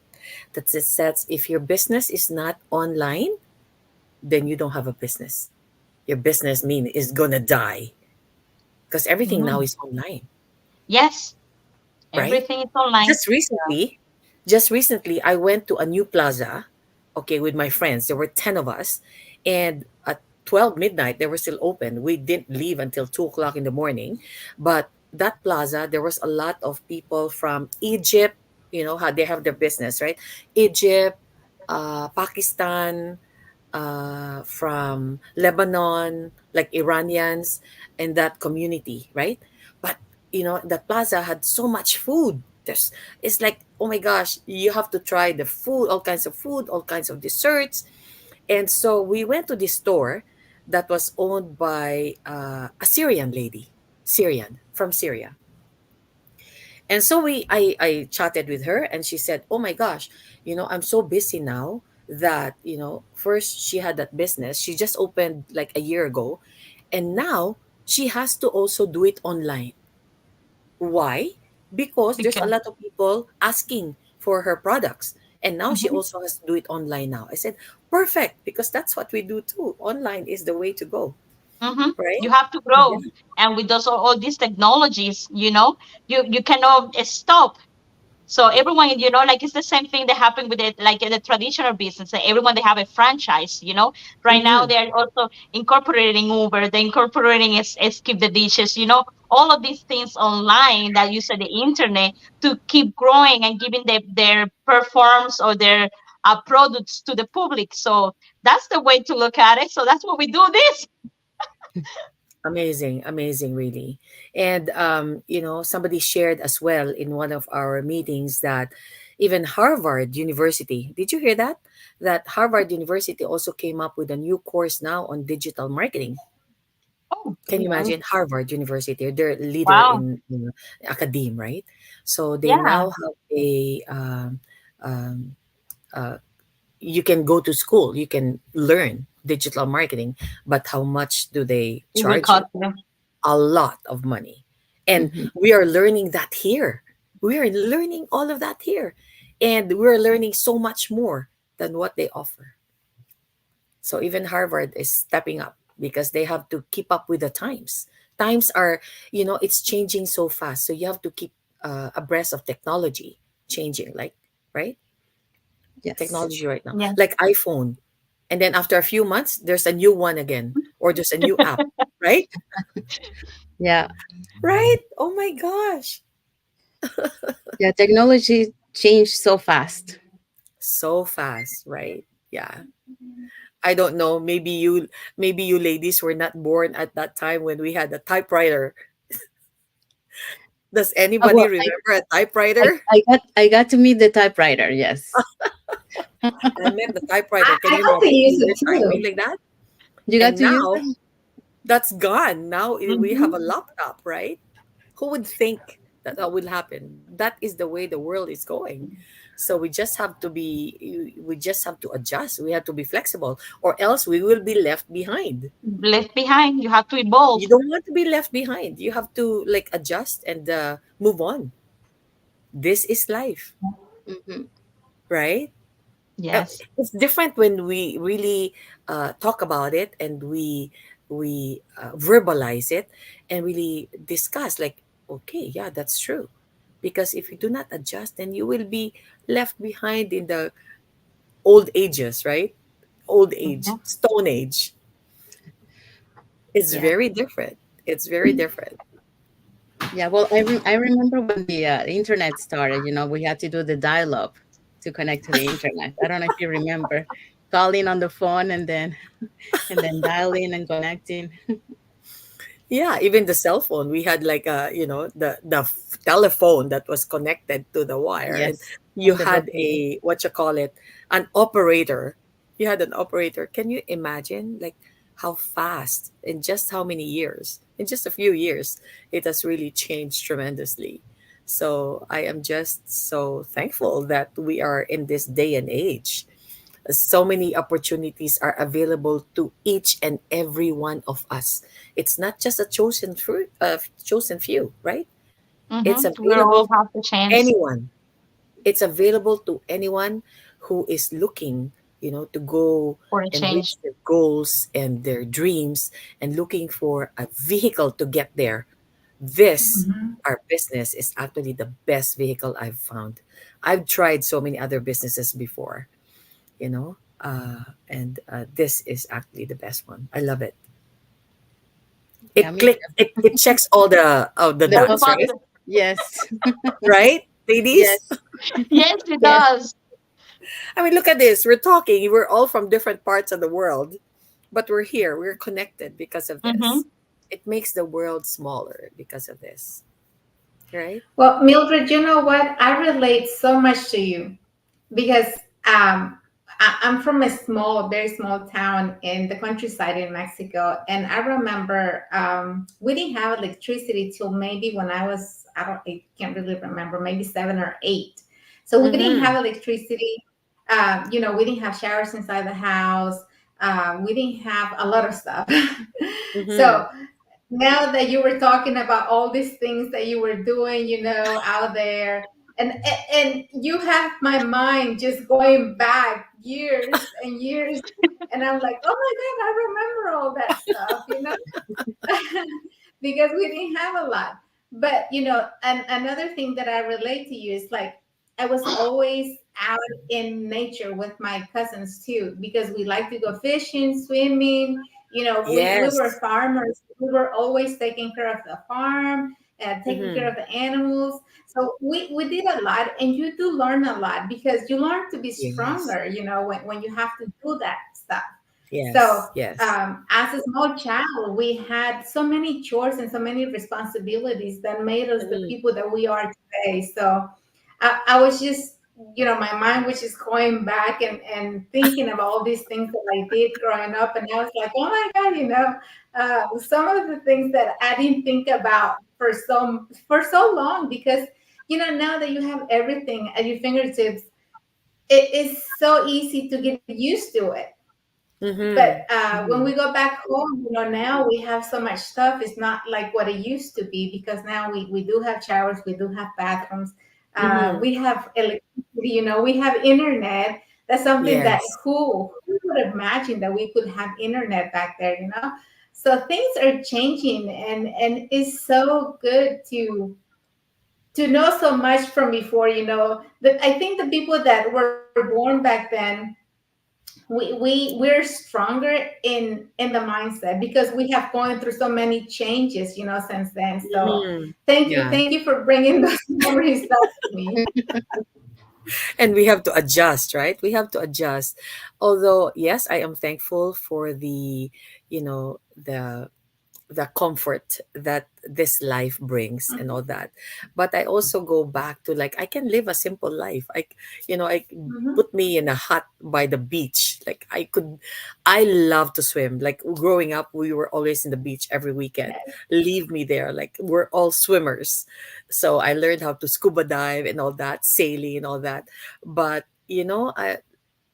that it says if your business is not online, then you don't have a business. Your business is gonna die, because everything now Mm. is online, Yes, right? everything is online. just recently just recently I went to a new plaza, okay, with my friends. There were 10 of us, and at 12 midnight they were still open. We didn't leave until 2 o'clock in the morning. But that plaza, there was a lot of people from Egypt. How they have their business, right? Egypt, Pakistan, from Lebanon, like Iranians, and that community, right? But the plaza had so much food. It's like, oh my gosh, you have to try the food, all kinds of food, all kinds of desserts. And so we went to this store that was owned by a Syrian lady, Syrian from Syria. And so I chatted with her, and she said, "Oh my gosh, I'm so busy now that, first she had that business. She just opened like a year ago, and now she has to also do it online. Why? Because there's a Because lot of people asking for her products. And now she mhm, also has to do it online now." I said, "Perfect, because that's what we do too. Online is the way to go." mhm, Right? you have to Yeah. grow, and with those all these technologies, you cannot stop. So everyone, like, it's the same thing that happened with it, like in the traditional business. Like, everyone, they have a franchise. Right now Hmm. they're also incorporating Uber, they're incorporating Skip the Dishes. All of these things online that use the internet to keep growing and giving their performs or their products to the public. So that's the way to look at it. So that's what we do this. Amazing, amazing, really. And somebody shared as well in one of our meetings that Even Harvard University, did you hear that? That Harvard University also came up with a new course now on digital marketing. Oh, Can you Wow. imagine Harvard University? They're leader wow. in academe, right? So they Yeah, now have a um, uh, you can go to school, you can learn digital marketing, but how much do they it will charge you? cost you. A lot of money. And Hmm. we are learning that here. We are learning all of that here. And we're learning so much more than what they offer. So even Harvard is stepping up because they have to keep up with the times. Times are, it's changing so fast. So you have to keep abreast of technology changing, like, right? Yes. Technology right now, Yeah. like iPhone. And then after a few months, there's a new one again, or there's a new app, right? Yeah. Right? Oh my gosh. Yeah. Technology changed so fast. So fast, right? Yeah. I don't know. Maybe you ladies were not born at that time when we had a typewriter. Does anybody Well, remember a I, typewriter? I got to meet the typewriter. Yes. I meant the typewriter. Can I you got to imagine? use We were it typing too. like that. You got And to use now it? that's gone. Now we have Hmm. a laptop, right? Who would think that that will happen? That is the way the world is going. So we just have to adjust. We have to be flexible, or else we will be left behind. Left behind. You have to evolve. You don't want to be left behind. You have to like adjust and move on. This is life, Hmm. right? uh, Yes. it's different when we really talk about it, and we verbalize it and really discuss, like, okay, yeah, that's true. Because if you do not adjust, then you will be left behind in the old ages, right? Old age, Mhm. stone age. It's Yeah. very different. It's very different. Yeah. Well, I remember when the internet started, we had to do the dial up to connect to the internet. I don't know if you remember calling on the phone and then dialing and connecting. Yeah, even the cell phone, we had like telephone that was connected to the wire, and Yes. you On the had rotator. a, what you call it, an operator. You had an operator. Can you imagine, like, how fast, in just how many years, in just a few years, it has really changed tremendously. So I am just so thankful that we are in this day and age. So many opportunities are available to each and every one of us. It's not just a chosen few, right? It's We all available to have the chance anyone. It's available to anyone who is looking, to go for a and change. reach their goals and their dreams, and looking for a vehicle to get there. This, Mhm. our business, is actually the best vehicle I've found. I've tried so many other businesses before, you know and this is actually the best one. I love it. Yeah, It me click, too. it checks all the The All dots, about right? boxes. the Yes. Right, ladies? Yes. yes, it Yes. does. I mean, look at this. We're talking, we're all from different parts of the world, but we're here, we're connected because of Mm-hmm. this. It makes the world smaller because of this, right? Well, Mildred, you know what? I relate so much to you because I'm from a very small town in the countryside in Mexico, and I remember we didn't have electricity till maybe when I can't really remember, maybe 7 or 8. So we didn't Mm-hmm. have electricity. We didn't have showers inside the house. We didn't have a lot of stuff. Mm-hmm. So now that you were talking about all these things that you were doing, out there, and you have my mind just going back years and years, and I'm like, oh my god, I remember all that stuff. Because we didn't have a lot. But and another thing that I relate to you is like I was always out in nature with my cousins too, because we like to go fishing, swimming. We were Yes. farmers. We were always taking care of the farm and taking care Mm-hmm. of the animals. So we did a lot, and you do learn a lot because you learn to be Yes. stronger, when you have to do that stuff. So, Yes. Yes. as a small child, we had so many chores and so many responsibilities that made us the Mm-hmm. people that we are today. So, I was just my mind was just going back and thinking of all these things that I did growing up, and I was like, oh my God, some of the things that I didn't think about for so long, because now that you have everything at your fingertips, it is so easy to get used to it. But Mm-hmm. when Mm-hmm. we go back home, now we have so much stuff. It's not like what it used to be, because now we do have showers, we do have bathrooms, Mm-hmm. we have electricity, we have internet. That's something that Yes. who would have imagined that we could have internet back there. So things are changing, and it's so good to know so much from before. That I think the people that were born back then, we're stronger in the mindset, because we have gone through so many changes, since then. So Mm-hmm. Yeah. thank you for bringing those memories back to me. And we have to adjust, right? We have to adjust. Although, yes, I am thankful for you know, the comfort that this life brings and all that, but I also go back to, like, I can live a simple life. I Mhm. put me in a hut by the beach. Like, I love to swim. Like, growing up, we were always in the beach every weekend. Yes. Leave me there. Like, we're all swimmers, so I learned how to scuba dive and all that, sailing and all that. But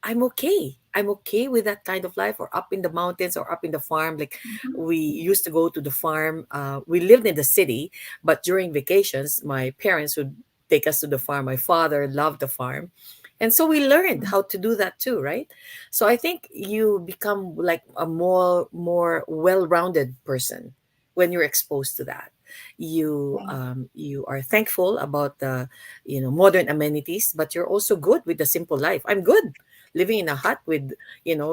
I'm okay. I'm okay with that kind of life, or up in the mountains or up in the farm. Like, Mhm. we used to go to the farm. We lived in the city, but during vacations, my parents would take us to the farm. My father loved the farm. And so we learned how to do that too, right? So I think you become like a more well-rounded person when you're exposed to that. You are thankful about the modern amenities, but you're also good with the simple life. I'm good living in a hut with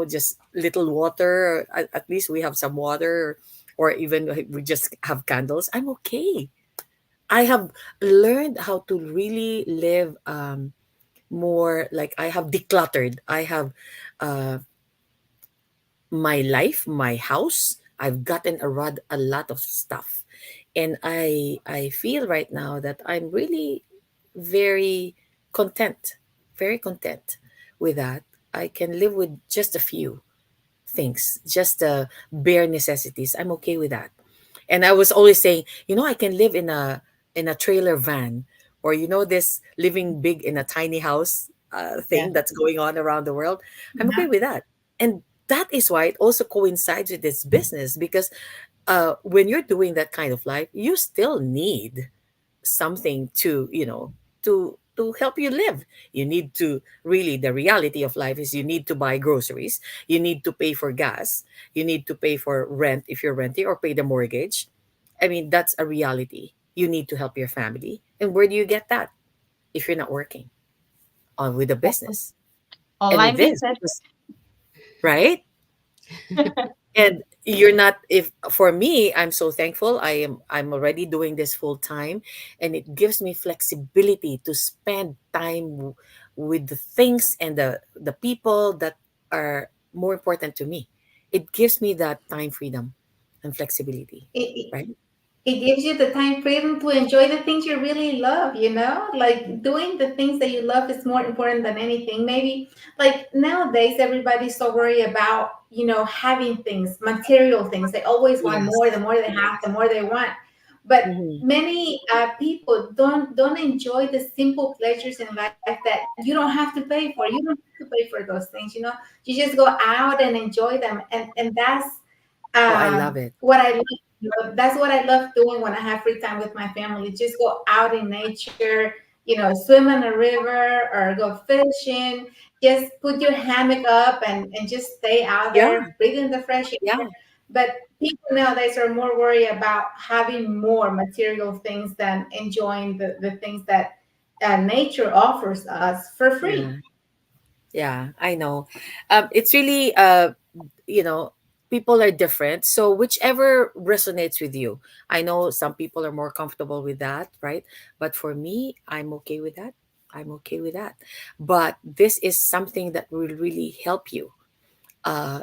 just little water. At least we have some water, or even we just have candles. I'm okay. I have learned how to really live more, like, I have decluttered. I have uh, my life, my house. I've gotten a lot of stuff, and I feel right now that I'm really very content, very content with that. I can live with just a few things, just the bare necessities. I'm okay with that. And I was always saying, I can live in a trailer van, or this living big in a tiny house Yeah. thing that's going on around the world. I'm okay Yeah. with that. And that is why it also coincides with this business, because when you're doing that kind of life, you still need something to help you live. You need to really, the reality of life is, you need to buy groceries, you need to pay for gas, you need to pay for rent if you're renting, or pay the mortgage. I mean, that's a reality. You need to help your family. And where do you get that if you're not working on with a business? And with Online this, business. because, right? And you're not, if for me, I'm so thankful. I'm already doing this full time, and it gives me flexibility to spend time with the things and the people that are more important to me. It gives me that time freedom and flexibility, It, right? it gives you the time freedom to enjoy the things you really love, like doing the things that you love is more important than anything. Maybe, like, nowadays everybody's so worried about having things, material things. They always want more. The Yes. more they have, the more they want. But Mm-hmm. many people don't enjoy the simple pleasures in life that you don't have to pay for. You don't have to pay for those things. You just go out and enjoy them, and that's Oh, I love it. what I love. That's what I love doing when I have free time with my family. Just go out in nature, swim in a river or go fishing. Just put your hammock up and just stay out Yeah, there, breathing the fresh yeah, air. But people nowadays are more worried about having more material things than enjoying the things that nature offers us for yeah. free. Yeah, I know. It's really, you know, people are different. So whichever resonates with you. I know some people are more comfortable with that, right? But for me, I'm okay with that. I'm okay with that. But this is something that will really help you.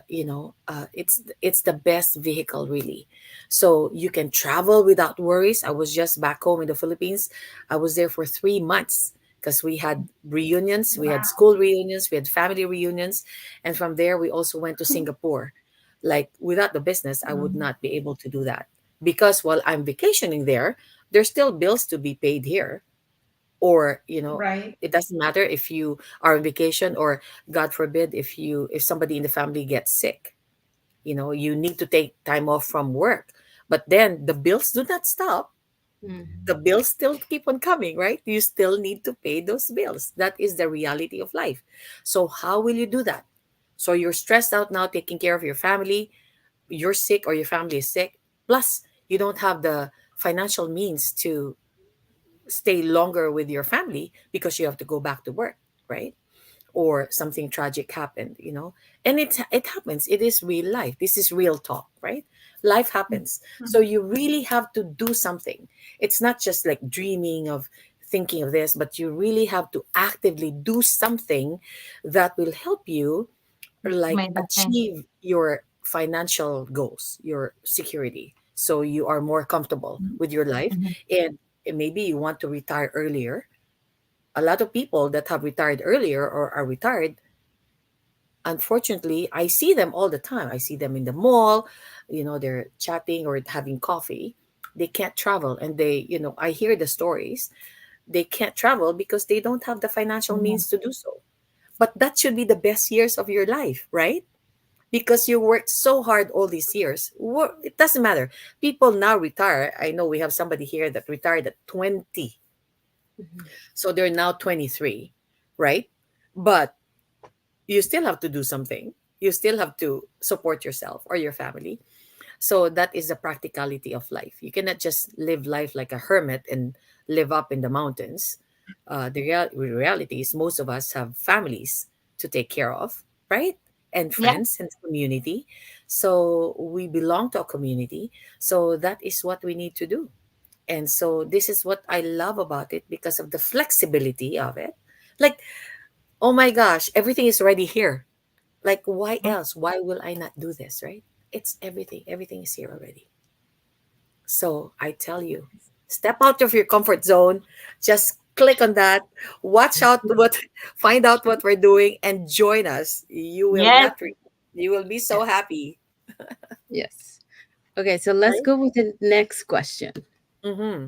It's the best vehicle, really. So you can travel without worries. I was just back home in the Philippines. I was there for 3 months, because we had reunions, we had Wow. school reunions, we had family reunions, and from there we also went to Singapore. Like without the business, I would Mhm. not be able to do that because while I'm vacationing there, there's still bills to be paid here. Or, Right. it doesn't matter if you are on vacation, or God forbid, if somebody in the family gets sick, you need to take time off from work. But then the bills do not stop. Mm. The bills still keep on coming, right? You still need to pay those bills. That is the reality of life. So how will you do that? So you're stressed out now taking care of your family, you're sick or your family is sick, plus you don't have the financial means to stay longer with your family because you have to go back to work, right? Or something tragic happened. And it happens. It is real life. This is real talk, right? Life happens. So Mhm. you really have to do something. It's not just like dreaming of thinking of this, but you really have to actively do something that will help you like May that thing. achieve your financial goals, your security, so you are more comfortable with your life. Mhm. And maybe you want to retire earlier. A lot of people that have retired earlier or are retired, unfortunately, I see them all the time. I see them in the mall, they're chatting or having coffee. They can't travel, and I hear the stories. They can't travel because they don't have the financial Mhm. means to do so. But that should be the best years of your life, right? Because you worked so hard all these years. It doesn't matter. People now retire. I know we have somebody here that retired at 20. Mhm. So they're now 23, right? But you still have to do something. You still have to support yourself or your family. So that is the practicality of life. You cannot just live life like a hermit and live up in the mountains. The reality is most of us have families to take care of, right? And Yeah. friends and community. So we belong to a community. So that is what we need to do. And so this is what I love about it because of the flexibility of it. Like, oh my gosh, everything is already here. Like, why Mhm. else? Why will I not do this, right? It's everything. Everything is here already. So I tell you, step out of your comfort zone. Just click on that. Watch out what, find out what we're doing, and join us. You will Yes. not you will be Yeah. so happy, Yes. Okay, so let's right? go with the next question. Mm-hmm.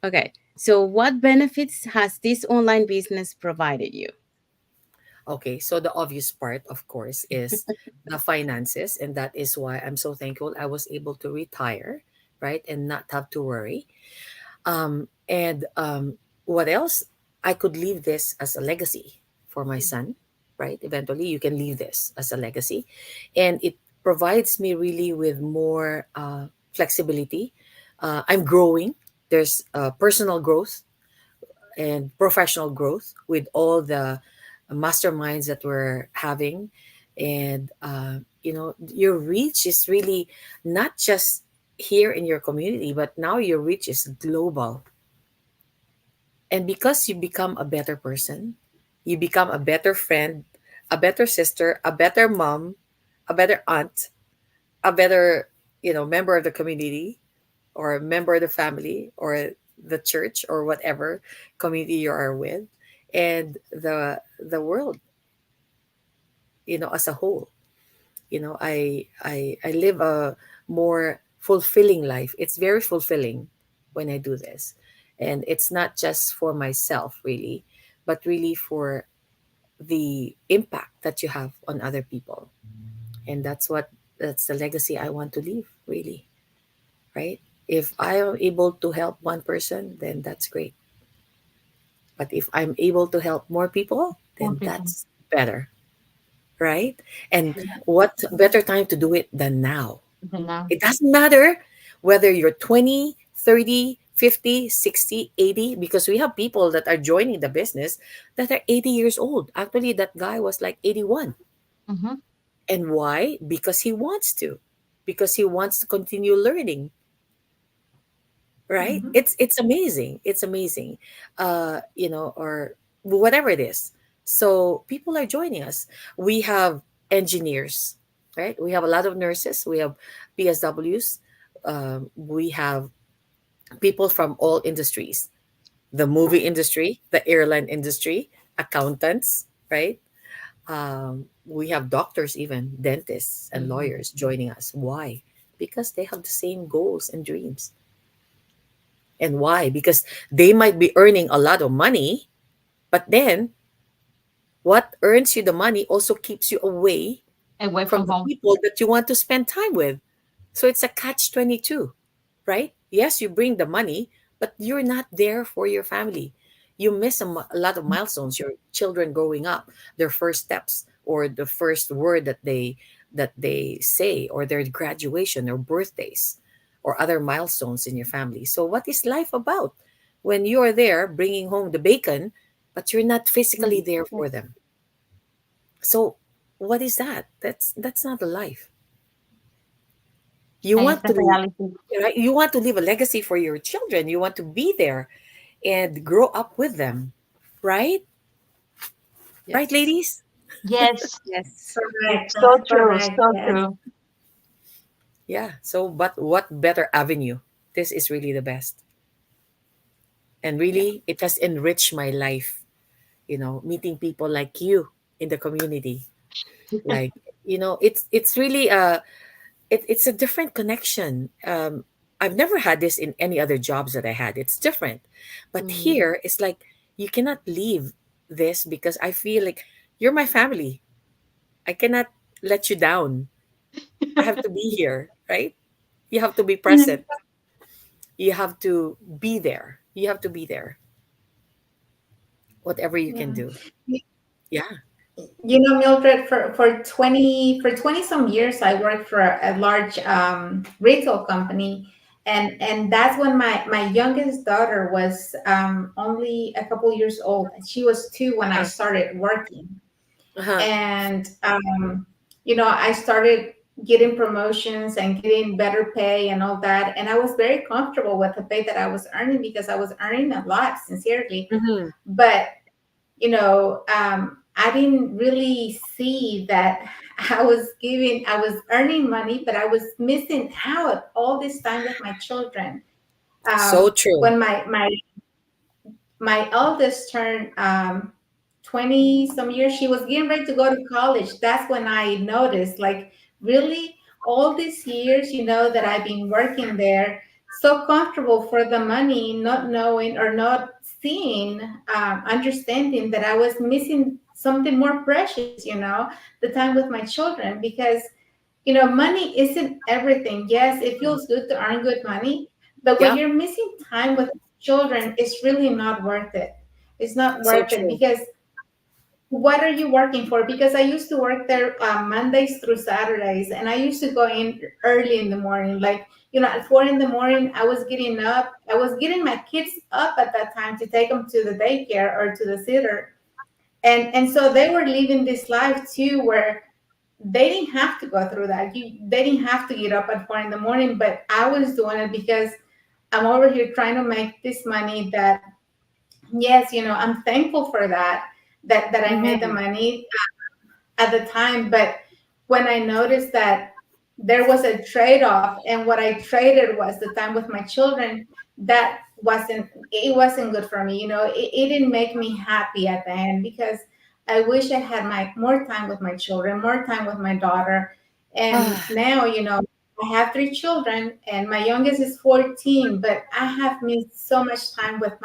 Okay, so what benefits has this online business provided you? Okay, so the obvious part, of course, is the finances, and that is why I'm so thankful I was able to retire, right, and not have to worry. And what else? I could leave this as a legacy for my son, right? Eventually, you can leave this as a legacy, and it provides me really with more flexibility. I'm growing. There's personal growth and professional growth with all the masterminds that we're having. And your reach is really not just here in your community, but now your reach is global. And because you become a better person, you become a better friend, a better sister, a better mom, a better aunt, a better member of the community, or a member of the family, or the church, or whatever community you are with, and the world, as a whole. I live a more fulfilling life. It's very fulfilling when I do this. And it's not just for myself really, but really for the impact that you have on other people. And that's the legacy I want to leave, really, right? If I am able to help one person, then that's great. But if I'm able to help more people, More then people that's better, right? And Yeah. what better time to do it than now? than now. It doesn't matter whether you're 20, 30, 50, 60, 80, because we have people that are joining the business that are 80 years old. Actually, that guy was like 81. Mm-hmm. And why? Because he wants to. Because he wants to continue learning, right? Mhm. It's amazing. It's amazing. Or whatever it is. So people are joining us. We have engineers, right? We have a lot of nurses. We have PSWs. We have people from all industries. the movie industry, the airline industry, accountants, right? We have doctors, even dentists and Mhm. lawyers joining us. Why? Because they have the same goals and dreams. And why? Because they might be earning a lot of money, but then what earns you the money also keeps you away Away from from the home. people that you want to spend time with. So it's a catch 22, right? Yes, you bring the money, but you're not there for your family. You miss a lot of milestones, your children growing up, their first steps, or the first word that they say, or their graduation or birthdays, or other milestones in your family. So what is life about when you are there bringing home the bacon, but you're not physically Mhm. there for Yes. them? So what is that? That's not a life. You And it's want the to, reality. right? You want to leave a legacy for your children. You want to be there and grow up with them, right? Right, Yes. ladies? Yes. Yes. Correct. It's so That's true. correct. So Yes. true. Yeah. So, but what better avenue? This is really the best. And Yeah. really, it has enriched my life, meeting people like you in the community. Like, it's really it's a different connection. I've never had this in any other jobs that I had. It's different, but Mhm. here it's like you cannot leave this because I feel like you're my family. I cannot let you down. I have to be here, right? You have to be present. You have to be there. You have to be there. Whatever you can Yeah. do. Yeah. Mildred, for 20 some years, I worked for a large retail company, and that's when my youngest daughter was only a couple years old. She was 2 when I Uh-huh. started working, Uh-huh. and I started getting promotions and getting better pay and all that, and I was very comfortable with the pay that I was earning because I was earning a lot, sincerely. Mm-hmm. But I didn't really see that I was earning money, but I was missing out all this time with my children. So true. When my eldest turned 20 some years, she was getting ready to go to college. That's when I noticed, like, really, all these years, that I've been working there, so comfortable for the money, not knowing or not seeing, understanding that I was missing something more precious, the time with my children. Because money isn't everything. Yes, it feels good to earn good money, but when Yeah. you're missing time with children, it's really not worth it. It's not So worth it true. because what are you working for? Because I used to work there Mondays through Saturdays, and I used to go in early in the morning. Like, at 4 in the morning, I was getting up. I was getting my kids up at that time to take them to the daycare or to the sitter. And so they were living this life too, where they didn't have to go through that. They didn't have to get up at 4 in the morning, but I was doing it because I'm over here trying to make this money. That, yes, I'm thankful for that. That I made the Mhm. money at the time, but when I noticed that there was a trade-off, and what I traded was the time with my children, that wasn't good for me. It didn't make me happy at the end, because I wish I had my more time with my children, more time with my daughter. And Ah, now, I have 3 children, and my youngest is 14, but I have missed so much time with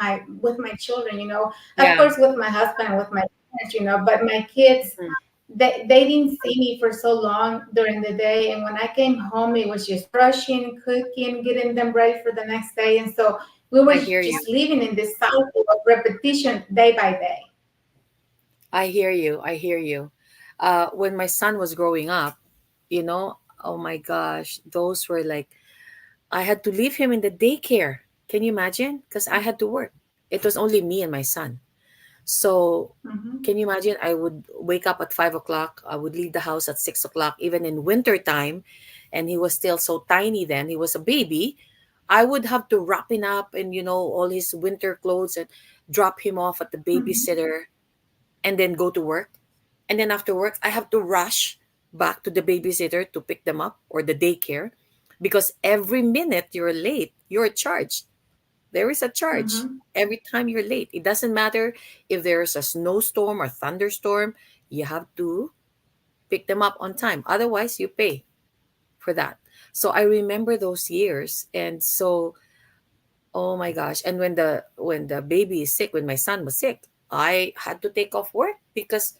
my children. Of Yeah. course, with my husband, with my parents, but my kids, Mhm. they didn't see me for so long during the day, and when I came home, it was just brushing, cooking, getting them ready for the next day. And so we were I hear you. just living in this cycle of repetition, day by day. I hear you. I hear you. When my son was growing up, you know, oh my gosh, those were like, I had to leave him in the daycare. Can you imagine? Because I had to work. It was only me and my son. So, Hmm. can you imagine? I would wake up at 5 o'clock. I would leave the house at 6 o'clock, even in winter time. And he was still so tiny then. He was a baby. I would have to wrap him up in, all his winter clothes and drop him off at the Hmm. babysitter and then go to work. And then after work, I have to rush back to the babysitter to pick them up or the daycare because every minute you're late, you're charged. There is a charge Mm-hmm. every time you're late. It doesn't matter if there's a snowstorm or thunderstorm, you have to pick them up on time. Otherwise, you pay for that. So I remember those years. And so, oh my gosh. And when the baby is sick, when my son was sick, I had to take off work because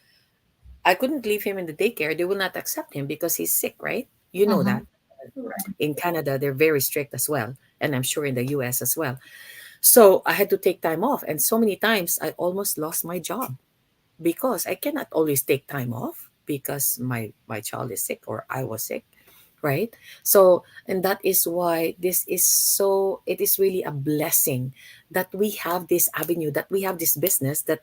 I couldn't leave him in the daycare. They will not accept him because he's sick, right? You know that. Mhm. Right. In Canada, they're very strict as well. And I'm sure in the US as well. So I had to take time off. And so many times I almost lost my job because I cannot always take time off because my child is sick or I was sick, right? So, and that is why this is so, it is really a blessing that we have this avenue, that we have this business that,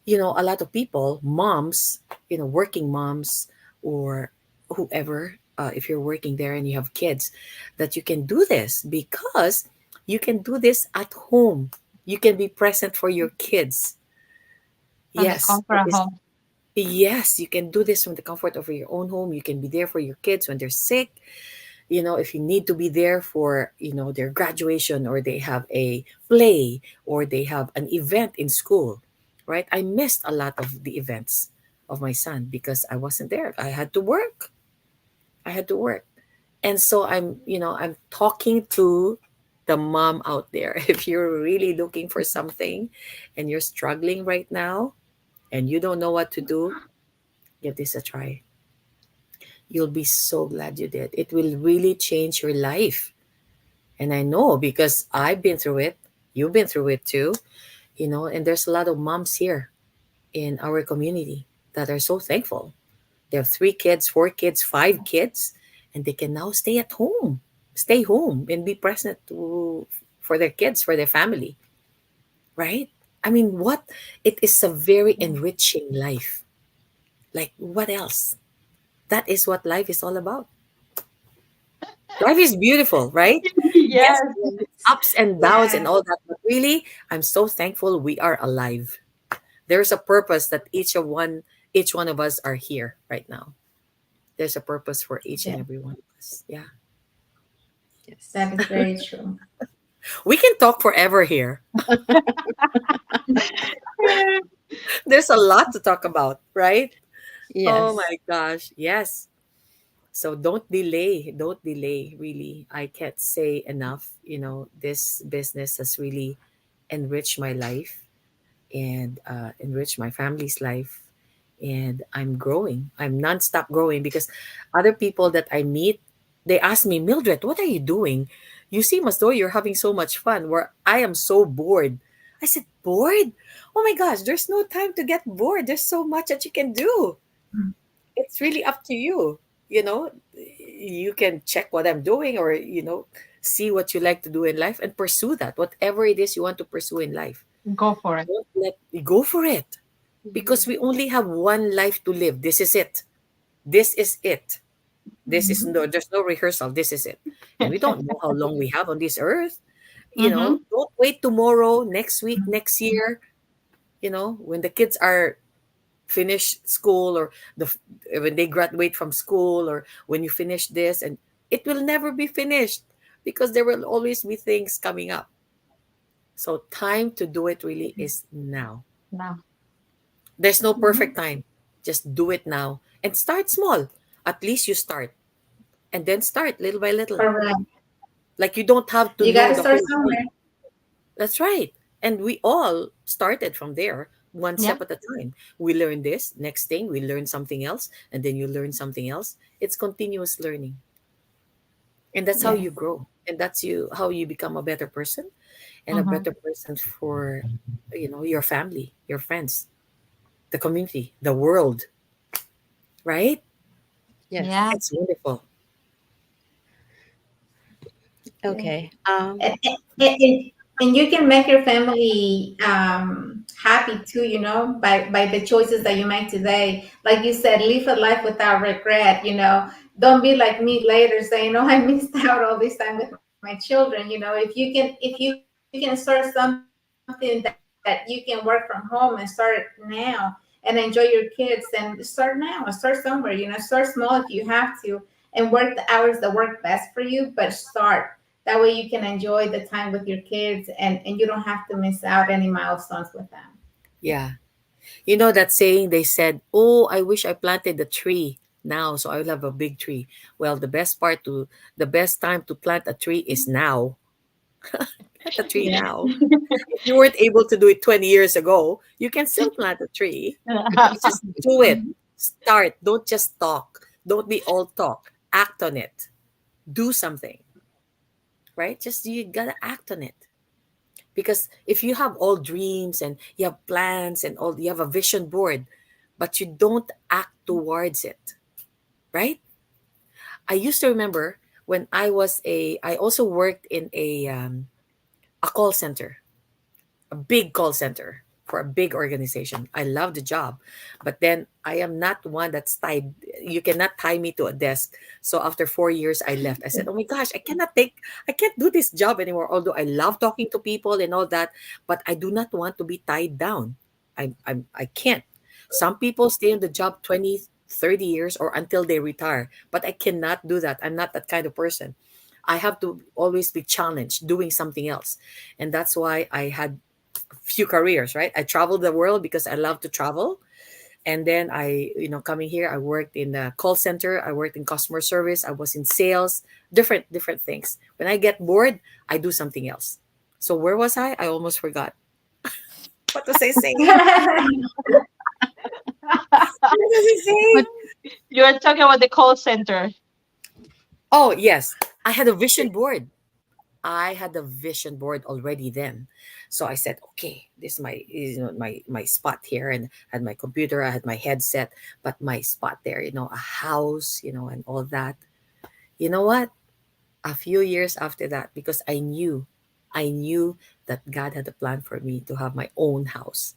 a lot of people, moms, working moms or whoever, if you're working there and you have kids, that you can do this because you can do this at home. You can be present for your kids. From the Yes, comfort of home. yes, you can do this from the comfort of your own home. You can be there for your kids when they're sick. If you need to be there for, their graduation or they have a play or they have an event in school, right? I missed a lot of the events of my son because I wasn't there. I had to work. I had to work. And so I'm talking to the mom out there. If you're really looking for something and you're struggling right now and you don't know what to do, give this a try. You'll be so glad you did. It will really change your life. And I know because I've been through it. You've been through it too, and there's a lot of moms here in our community that are so thankful. They have 3 kids, 4 kids, 5 kids, and they can now stay home and be present for their kids, for their family, right? I mean, what? It is a very enriching life. Like, what else? That is what life is all about. Life is beautiful, right? Yes, Yes. ups and downs and Yeah. all that. But really, I'm so thankful we are alive. There's a purpose that each one of us are here right now. There's a purpose for each and Yeah. every one of us. Yeah. Yes. That is very true. We can talk forever here. There's a lot to talk about, right? Oh Yes. my gosh. Yes. So don't delay. Don't delay, really. I can't say enough. This business has really enriched my life and enrich my family's life. And I'm growing. I'm nonstop growing because other people that I meet, they ask me, Mildred, what are you doing? You seem as though you're having so much fun. Where I am so bored. I said, bored? Oh my gosh, there's no time to get bored. There's so much that you can do. It's really up to you. You know, you can check what I'm doing or, see what you like to do in life and pursue that, whatever it is you want to pursue in life. Go for it. Don't let go for it because Mhm. we only have one life to live. This is it. This is it. Mhm. There's no rehearsal. This is it. And we don't know how long we have on this earth. Mm-hmm. Don't wait tomorrow, next week, next year, when the kids are finish school or when they graduate from school or when you finish this, and it will never be finished because there will always be things coming up. So time to do it really is now. No. There's no perfect Mhm. time. Just do it now and start small. At least you start and then start little by little. Correct. Like you don't have to You got know to the start whole somewhere. thing. That's right. And we all started from there, one Yeah. step at a time. We learn this, next thing, we learn something else, and then you learn something else. It's continuous learning. And that's how Yes. you grow. And that's how you become a better person and a Mm-hmm. better person for your family, your friends, the community, the world, right? Yeah. Yes. It's wonderful. Yeah. Okay. And you can make your family happy too, by the choices that you make today. Like you said, live a life without regret. Don't be like me later saying, "Oh, I missed out all this time with my children." If you can start something that you can work from home and start it now and enjoy your kids, then start now. Start somewhere. Start small if you have to, and work the hours that work best for you. But start. That way you can enjoy the time with your kids, and you don't have to miss out any milestones with them. Yeah. You know that saying they said, "Oh, I wish I planted a tree now so I will have a big tree." Well, the best time to plant a tree is now. Plant a tree Yeah. now. If you weren't able to do it 20 years ago, you can still plant a tree. You just do it. Start. Don't just talk. Don't be all talk. Act on it. Do something, right? Just you gotta act on it. Because if you have all dreams and you have plans and all, you have a vision board, but you don't act towards it, right? I used to remember when I also worked in a call center, a big call center for a big organization. I love the job, but then I am not one that's tied. You cannot tie me to a desk. So after 4 years, I left. I said, "Oh my gosh, I can't do this job anymore." Although I love talking to people and all that, but I do not want to be tied down. I can't. Some people stay in the job 20, 30 years or until they retire, but I cannot do that. I'm not that kind of person. I have to always be challenged doing something else. And that's why I had few careers, right? I traveled the world because I love to travel. And then coming here, I worked in the call center. I worked in customer service. I was in sales, different things. When I get bored, I do something else. So where was I? I almost forgot. What was I saying? What was I saying? But You're talking about the call center. Oh, yes. I had a vision board. I had a vision board already then. So I said, okay, this is my spot here, and I had my computer, I had my headset, but my spot there, a house, and all that. You know what? A few years after that, because I knew that God had a plan for me to have my own house.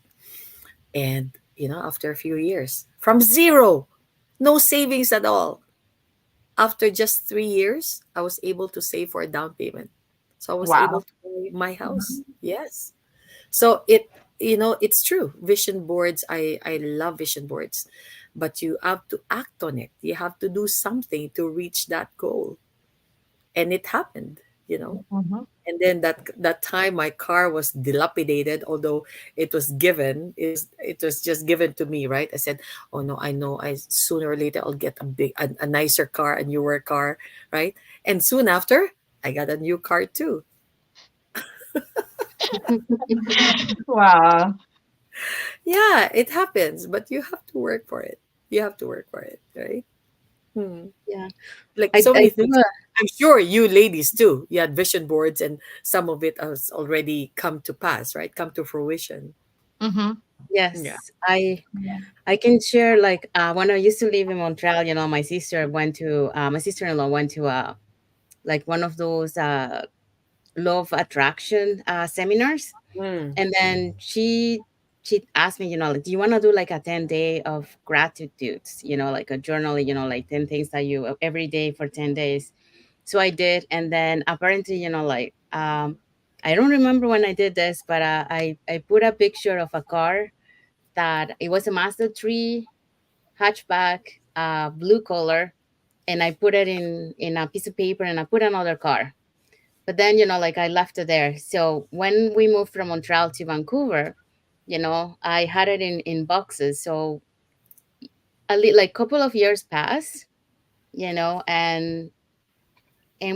And after a few years, from zero, no savings at all, after just 3 years, I was able to save for a down payment. So I was able Wow. to buy my house. Yes. So it's true. Vision boards, I love vision boards, but you have to act on it. You have to do something to reach that goal. And it happened. Mhm. And then that time my car was dilapidated, although it was just given to me, right? I said, "Oh no, I know I sooner or later I'll get a nicer car, a newer car," right? And soon after, I got a new car too. Wow. Yeah, it happens, but you have to work for it. You have to work for it, right? Hmm. yeah, Like I so I many do. things. I'm sure you ladies too. You had vision boards, and some of it has already come to pass, right? Come to fruition. Mm-hmm. Yeah. Yes, I can share like when I used to live in Montreal. My sister-in-law went to like one of those law of attraction seminars, Mm. and then she asked me, like, do you want to do like a 10-day of gratitudes, like a journal, like 10 things that you every day for 10 days. So I did, and then apparently, like I don't remember when I did this, but I put a picture of a car that it was a Mazda 3 hatchback, blue color, and I put it in a piece of paper, and I put another car. But then, like I left it there. So when we moved from Montreal to Vancouver, I had it in boxes. So like couple of years passed, and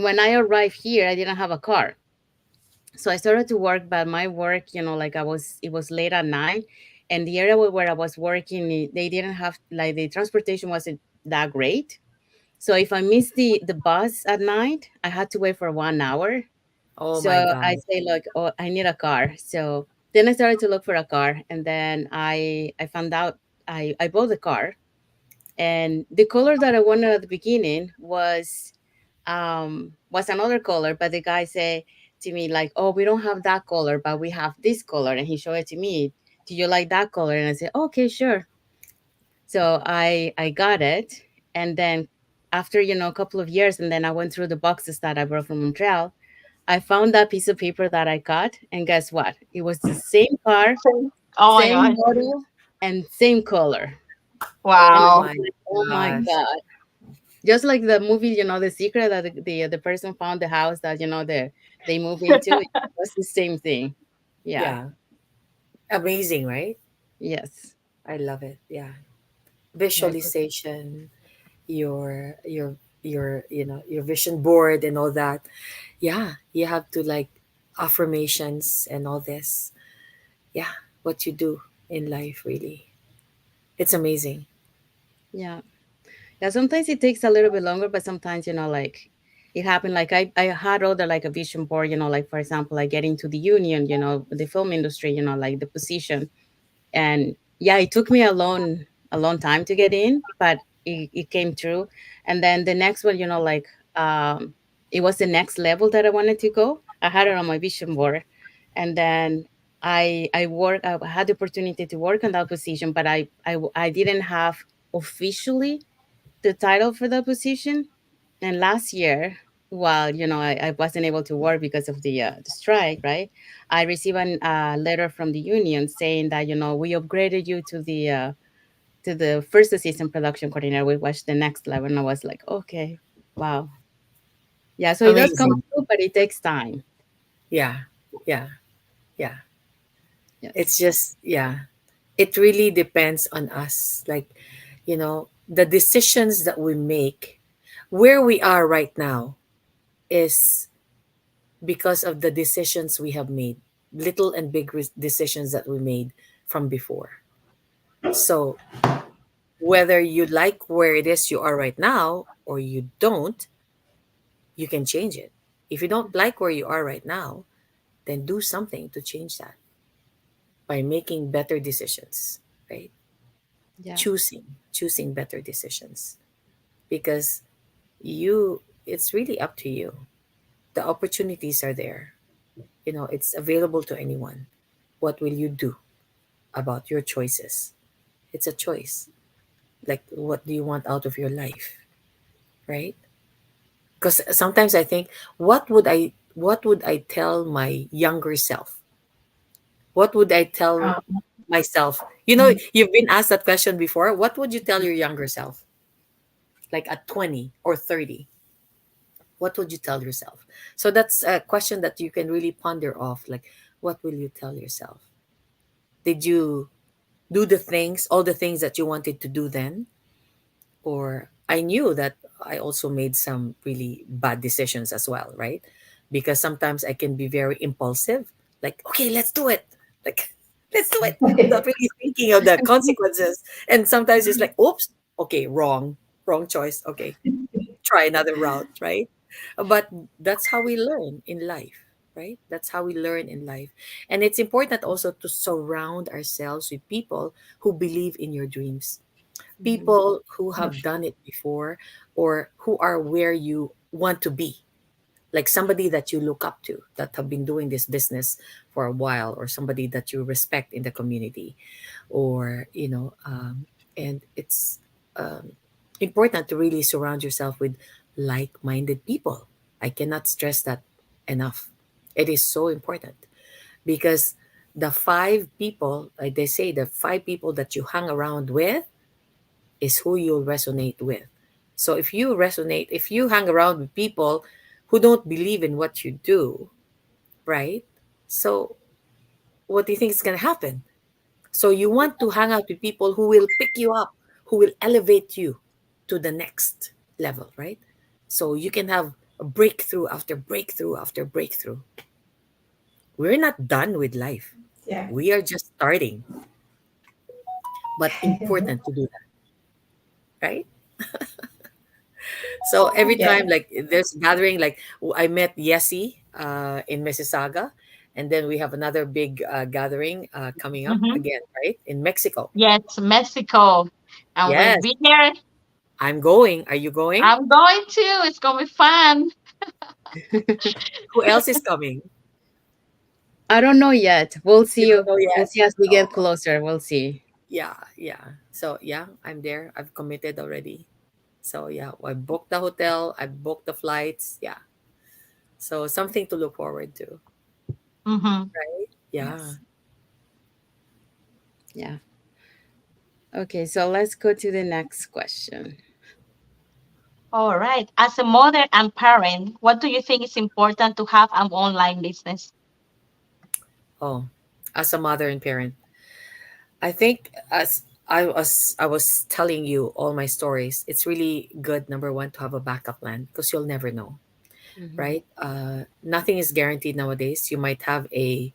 when I arrived here, I didn't have a car. So I started to work, but my work, like it was late at night, and the area where I was working, they didn't have like the transportation wasn't that great. So if I missed the bus at night, I had to wait for 1 hour. Oh So my I God. say, like, oh, I need a car. So then I started to look for a car, and then I found out I bought the car, and the color that I wanted at the beginning was another color, but the guy said to me like, "Oh, we don't have that color, but we have this color," and he showed it to me. Do you like that color? And I said, "Okay, sure." So I got it, and then after a couple of years, and then I went through the boxes that I brought from Montreal. I found that piece of paper that I got, and guess what? It was the same car, Oh my same God. model, and same color. And Oh I Wow. was my like, "Oh my gosh. god!" Just like the movie, The Secret, that the person found the house that they move into. It was the same thing. Yeah. Yeah. Amazing, right? Yes. I love it. Yeah. Yeah. Visualization, your vision board and all that. Yeah, you have to like affirmations and all this. Yeah, what you do in life really. It's amazing. Yeah. Yeah, sometimes it takes a little bit longer, but sometimes, like it happened. Like I had other like a vision board, like for example, like getting to the union, the film industry, like the position. And yeah, it took me a long time to get in, but it came through. And then the next one, like it was the next level that I wanted to go. I had it on my vision board. And then I had the opportunity to work on that position, but I didn't have officially the title for the position. And last year, while I wasn't able to work because of the strike, right? I received a letter from the union saying that we upgraded you to the first assistant production coordinator, which was the next level. And I was like, okay, wow, yeah. So it does come Amazing. through, but it takes time. Yeah. Yeah. Yeah. Yes. It's just, yeah. It really depends on us. Like, the decisions that we make, where we are right now is because of the decisions we have made, little and big decisions that we made from before. So, whether you like where it is you are right now or you don't, you can change it. If you don't like where you are right now, then do something to change that by making better decisions, right? Yeah. Choosing better decisions because you it's really up to you. The opportunities are there. It's available to anyone. What will you do about your choices? It's a choice. Like, what do you want out of your life, right? Because sometimes I think, what would I tell my younger self? What would I tell Um, myself? You've been asked that question before. What would you tell your younger self, like at 20 or 30? What would you tell yourself? So that's a question that you can really ponder off. Like, what will you tell yourself? Did you do all the things that you wanted to do then? Or I knew that I also made some really bad decisions as well, right? Because sometimes I can be very impulsive, like, okay, let's do it. Like, let's do it without really thinking of the consequences. And sometimes it's like, oops, okay, wrong choice. Okay, try another route, right? But that's how we learn in life, right? That's how we learn in life. And it's important also to surround ourselves with people who believe in your dreams, Mhm. people who have done it before or who are where you want to be, like somebody that you look up to that have been doing this business for a while, or somebody that you respect in the community, or and it's important to really surround yourself with like-minded people. I cannot stress that enough. It is so important because the five people, like they say, the five people that you hang around with is who you'll resonate with. So if you hang around with people who don't believe in what you do, right? So what do you think is going to happen? So you want to hang out with people who will pick you up, who will elevate you to the next level, right? So you can have a breakthrough after breakthrough after breakthrough. We're not done with life. yeah. We are just starting, but important to do that, right? So every Yeah. time like there's gathering, like I met Yessie in Mississauga, and then we have another big gathering coming up Hmm. again, right? In Mexico. Yes, Mexico. And we'll Yes, be there. I'm going. Are you going? I'm going to. It's gonna be fun. Who else is coming? I don't know yet. We'll You see. don't know We'll yet. see as we Oh, get closer. We'll see. yeah, yeah. So yeah, I'm there. I've committed already. So yeah, I booked the hotel. I booked the flights. Yeah. So something to look forward to, Hmm. right? Yeah. Yes. Yeah. Okay, so let's go to the next question. All right. As a mother and parent, what do you think is important to have an online business? Oh, as a mother and parent, I think as I was telling you all my stories, it's really good, number one, to have a backup plan because you'll never know, Mhm. right? Nothing is guaranteed nowadays. You might have a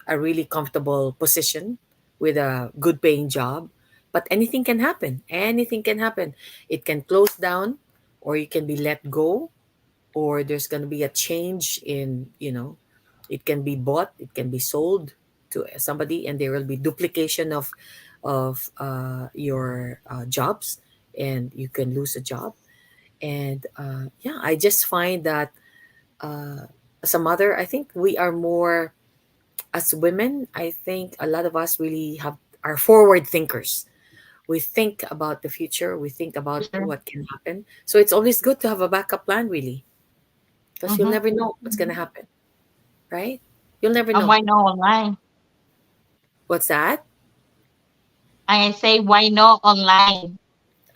really comfortable position with a good paying job, but anything can happen. Anything can happen. It can close down, or you can be let go, or there's going to be a change in, it can be bought, it can be sold to somebody, and there will be duplication of your jobs, and you can lose a job. And yeah, I just find that uh, as a mother, I think we are more, as women, I think a lot of us really have are forward thinkers. We think about the future, we think about Sure. what can happen. So it's always good to have a backup plan, really, because you'll Mm-hmm. never know what's going to happen, right? You'll never And know. why not online? What's that? I say, why not online? You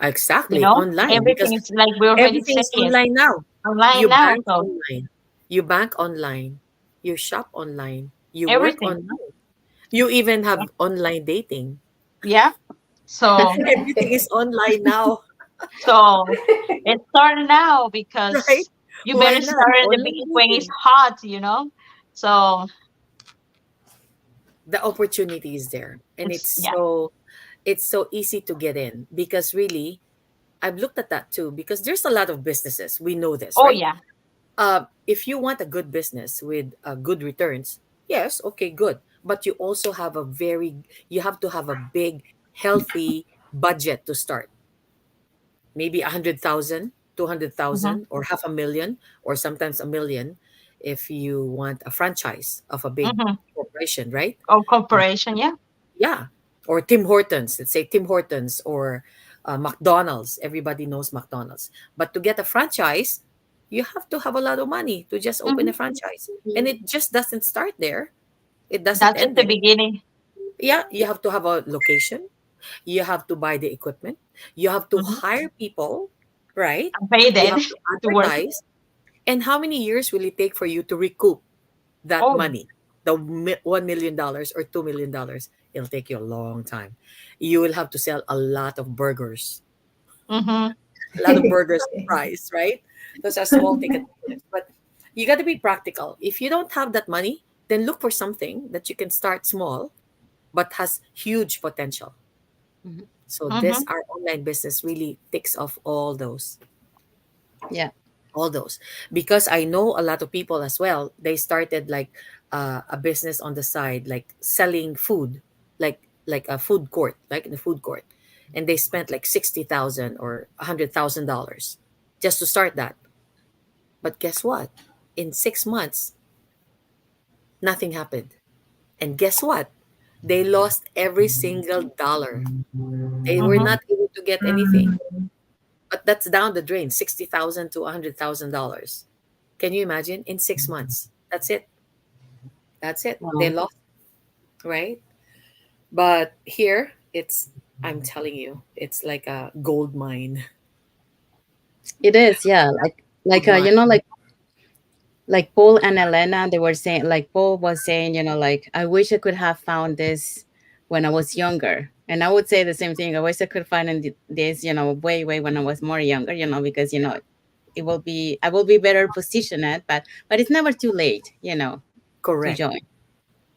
Exactly, know, online, because everything is like we already everything said is it, online now. online You now. bank So online. You bank online. You shop online. You work everything. online. You even have online dating. Yeah. So, Everything is online now, so let's start now right? because you Why better not? start at the Online beginning when it's dating. hot, you know? So The opportunity is there, and it's, yeah. it's so easy to get in, because really I've looked at that too, because there's a lot of businesses, we know this, Oh, right? yeah. If you want a good business with good returns, yes, okay, good, but you have to have a big, healthy budget to start. Maybe 100,000, two hundred Mm-hmm. thousand, or half a million, or sometimes a million, if you want a franchise of a big Mm-hmm. corporation, right? Oh, corporation. Yeah. Yeah. Or Tim Hortons, let's say Tim Hortons, or McDonald's. Everybody knows McDonald's. But to get a franchise, you have to have a lot of money to just open Mm-hmm. a franchise. And it just doesn't start there. It doesn't That's just end the there. beginning. Yeah, you have to have a location. You have to buy the equipment. You have to Mm-hmm. hire people, right? And pay You them have to to work. advertise. And how many years will it take for you to recoup that Oh, money, the $1 million or $2 million? It'll take you a long time. You will have to sell a lot of burgers, mm-hmm. a lot of burgers and fries, right? Those are small ticket items. But you got to be practical. If you don't have that money, then look for something that you can start small but has huge potential. Mhm. So this, Mm-hmm. our online business, really ticks off Yeah. all those, because I know a lot of people as well, they started like a business on the side, like selling food, like a food court, like in a food court, and they spent like 60,000 or $100,000 just to start that. But guess what, in 6 months nothing happened, and guess what, they lost every single dollar. They were Mm-hmm. not able to get anything. But that's down the drain, 60,000 to $100,000. Can you imagine? In 6 months, that's it. That's it. They Wow. lost, right? But here, I'm telling you, it's like a gold mine. It is, yeah. Gold You mine. know, like Paul and Elena, they were saying, like Paul was saying, like I wish I could have found this when I was younger. And I would say the same thing. I wish I could find this, way, way when I was more younger, because I will be better positioned at, but it's never too late, to Correct. join.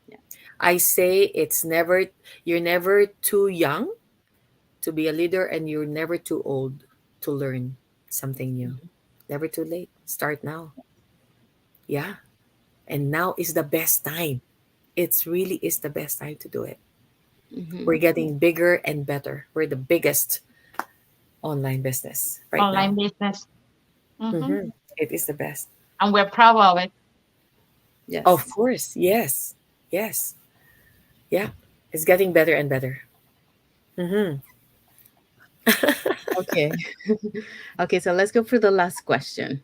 Yeah. I say you're never too young to be a leader, and you're never too old to learn something new. Never too late. Start now. Yeah. And now is the best time. It's really is the best time to do it. Hmm. We're getting bigger and better. We're the biggest online business right Online now. business. Mm-hmm. It is the best. And we're proud of it. Of Yes. course. Yes. Yes. Yeah. It's getting better and better. Mm-hmm. Okay. Okay, so let's go for the last question.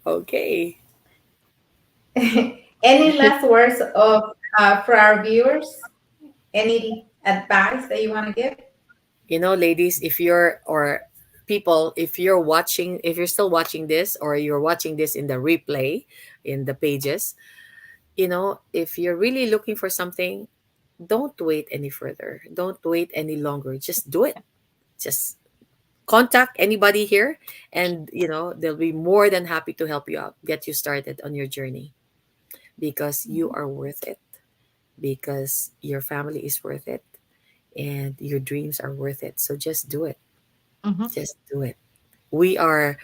Okay. Any last words of for our viewers? Any advice that you want to give? Ladies, if you're, or people, if you're still watching this, or you're watching this in the replay, in the pages, if you're really looking for something, don't wait any further. Don't wait any longer. Just do it. Just contact anybody here, and they'll be more than happy to help you out, get you started on your journey, because you are worth it, because your family is worth it, and your dreams are worth it. So just do it. Mhm. Just do it. We are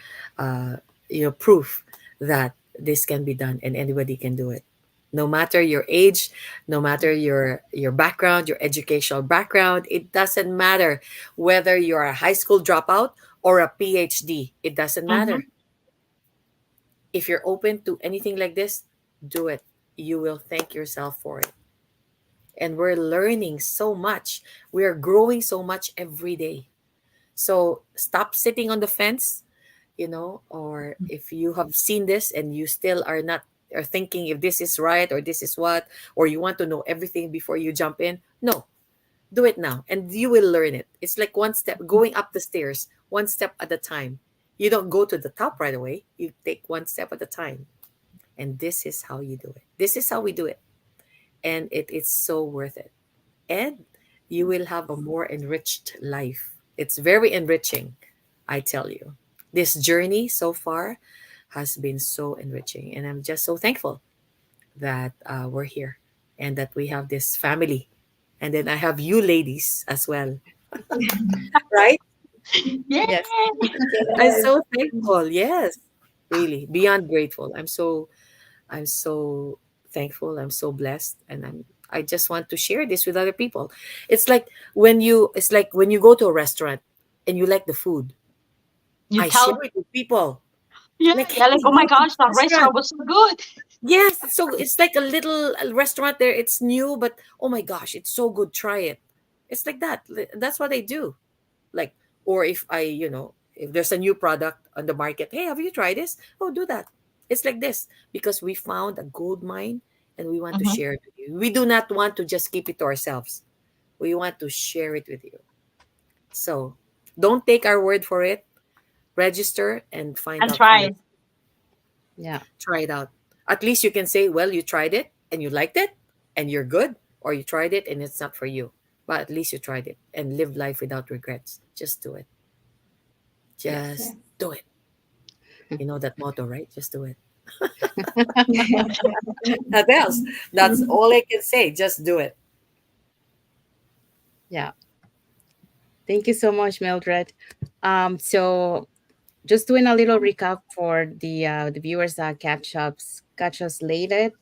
proof that this can be done, and anybody can do it, no matter your age, no matter your background, your educational background. It doesn't matter whether you're a high school dropout or a PhD. It doesn't matter. Mhm. If you're open to anything like this, do it. You will thank yourself for it. And we're learning so much. We are growing so much every day. So stop sitting on the fence, or if you have seen this and you still are thinking if this is right or this is what, or you want to know everything before you jump in. No, do it now and you will learn it. It's like one step, going up the stairs, one step at a time. You don't go to the top right away. You take one step at a time. And this is how you do it. This is how we do it. And it is so worth it. And you will have a more enriched life. It's very enriching, I tell you. This journey so far has been so enriching. And I'm just so thankful that we're here and that we have this family. And then I have you ladies as well, right? Yeah. Yes. I'm Yes. so thankful. Yes, really, beyond grateful. I'm so thankful. I'm so blessed, and I just want to share this with other people. It's like when you go to a restaurant and you like the food, You I share tell, it with people. yeah, Like, yeah, like, hey, oh my go to gosh, this that restaurant. restaurant was so good. Yes, so it's like a little restaurant there. It's new, but oh my gosh, it's so good. Try it. It's like that. That's what I do. Like, or if there's a new product on the market, hey, have you tried this? Oh, do that. It's like this, because we found a gold mine and we want to Mhm. share it with you. We do not want to just keep it to ourselves. We want to share it with you. So don't take our word for it. Register and find And out for try. yourself. Yeah. Try it out. At least you can say, well, you tried it and you liked it and you're good, or you tried it and it's not for you. But at least you tried it, and live life without regrets. Just do it. Yes. Just do it. You know that motto, right? Just do it. What else? That's all I can say. Just do it. Yeah. Thank you so much, Mildred. So just doing a little recap for the viewers that catch us later.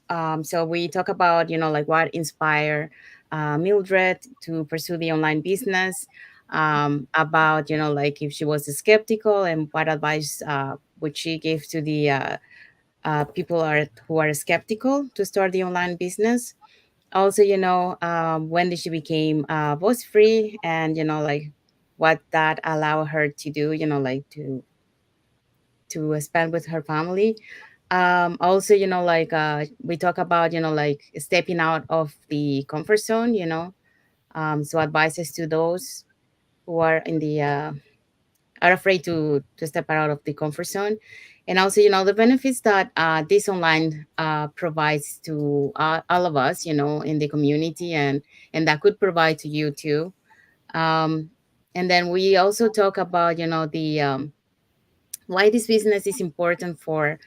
So we talk about like what inspired Mildred to pursue the online business. About like if she was skeptical, and what advice would she give to the people who are skeptical to start the online business. Also, when did she became boss free, and like what that allowed her to do, like to spend with her family. Also, like we talk about, like stepping out of the comfort zone, so advices to those who are in the are afraid to step out of the comfort zone. And also, the benefits that this online provides to all of us, in the community, and that could provide to you too. um, and then we also talk about, the why this business is important for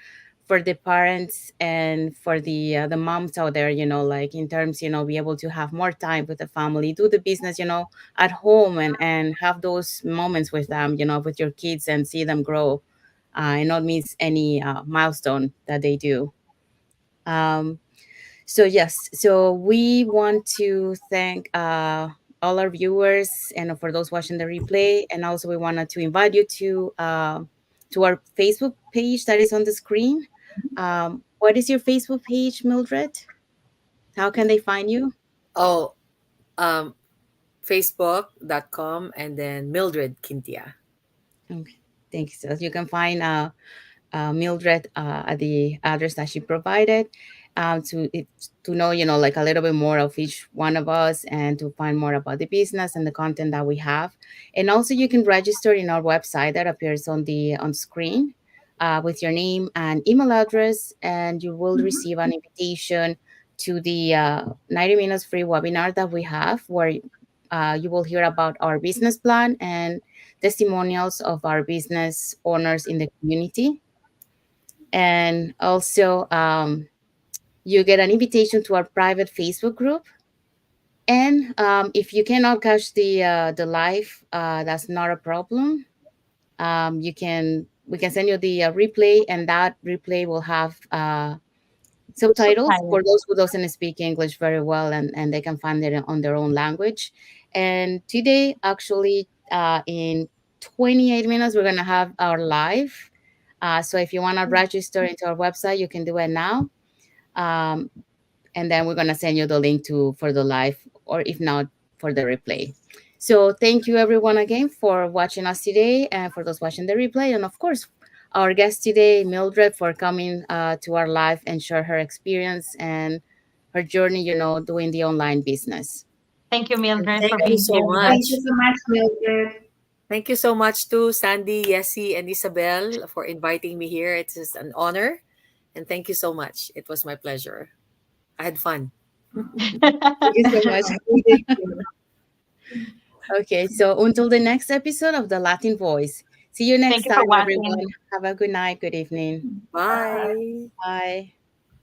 the parents and for the moms out there, like in terms, be able to have more time with the family, do the business, at home, and have those moments with them, with your kids, and see them grow, and not miss any milestone that they do. um, so yes, so we want to thank all our viewers, and for those watching the replay, and also we wanted to invite you to our Facebook page that is on the screen. What is your Facebook page, Mildred? How can they find you? Oh, um, Facebook.com and then Mildred Quintia. Okay, thank you. So you can find Mildred at the address that she provided. to know, like a little bit more of each one of us, and to find more about the business and the content that we have. And also you can register in our website that appears on screen, with your name and email address, and you will receive an invitation to the 90 minutes free webinar that we have, where you will hear about our business plan and testimonials of our business owners in the community. And also, you get an invitation to our private Facebook group. And if you cannot catch the live, that's not a problem. You can We can send you the replay, and that replay will have subtitles for Subtitle. those who doesn't speak English very well, and they can find it on their own language. And today, actually, in 28 minutes, we're gonna have our live. So if you want to register into our website, you can do it now. Um, and then we're gonna send you the link to for the live, or if not, for the replay. So thank you everyone again for watching us today, and for those watching the replay, and of course our guest today, Mildred, for coming to our live and share her experience and her journey, doing the online business. Thank you, And Mildred, thank for you being so here with Thank us. you much. so much, Mildred. Thank you so much to Sandy, Yessie, and Isabel for inviting me here. It is an honor. And thank you so much. It was my pleasure. I had fun. Thank you so much. We did too. Okay, so until the next episode of the Latin Voice. See you Thank next you for time, watching. everyone. Have a good night, good evening. Bye. Bye. Bye.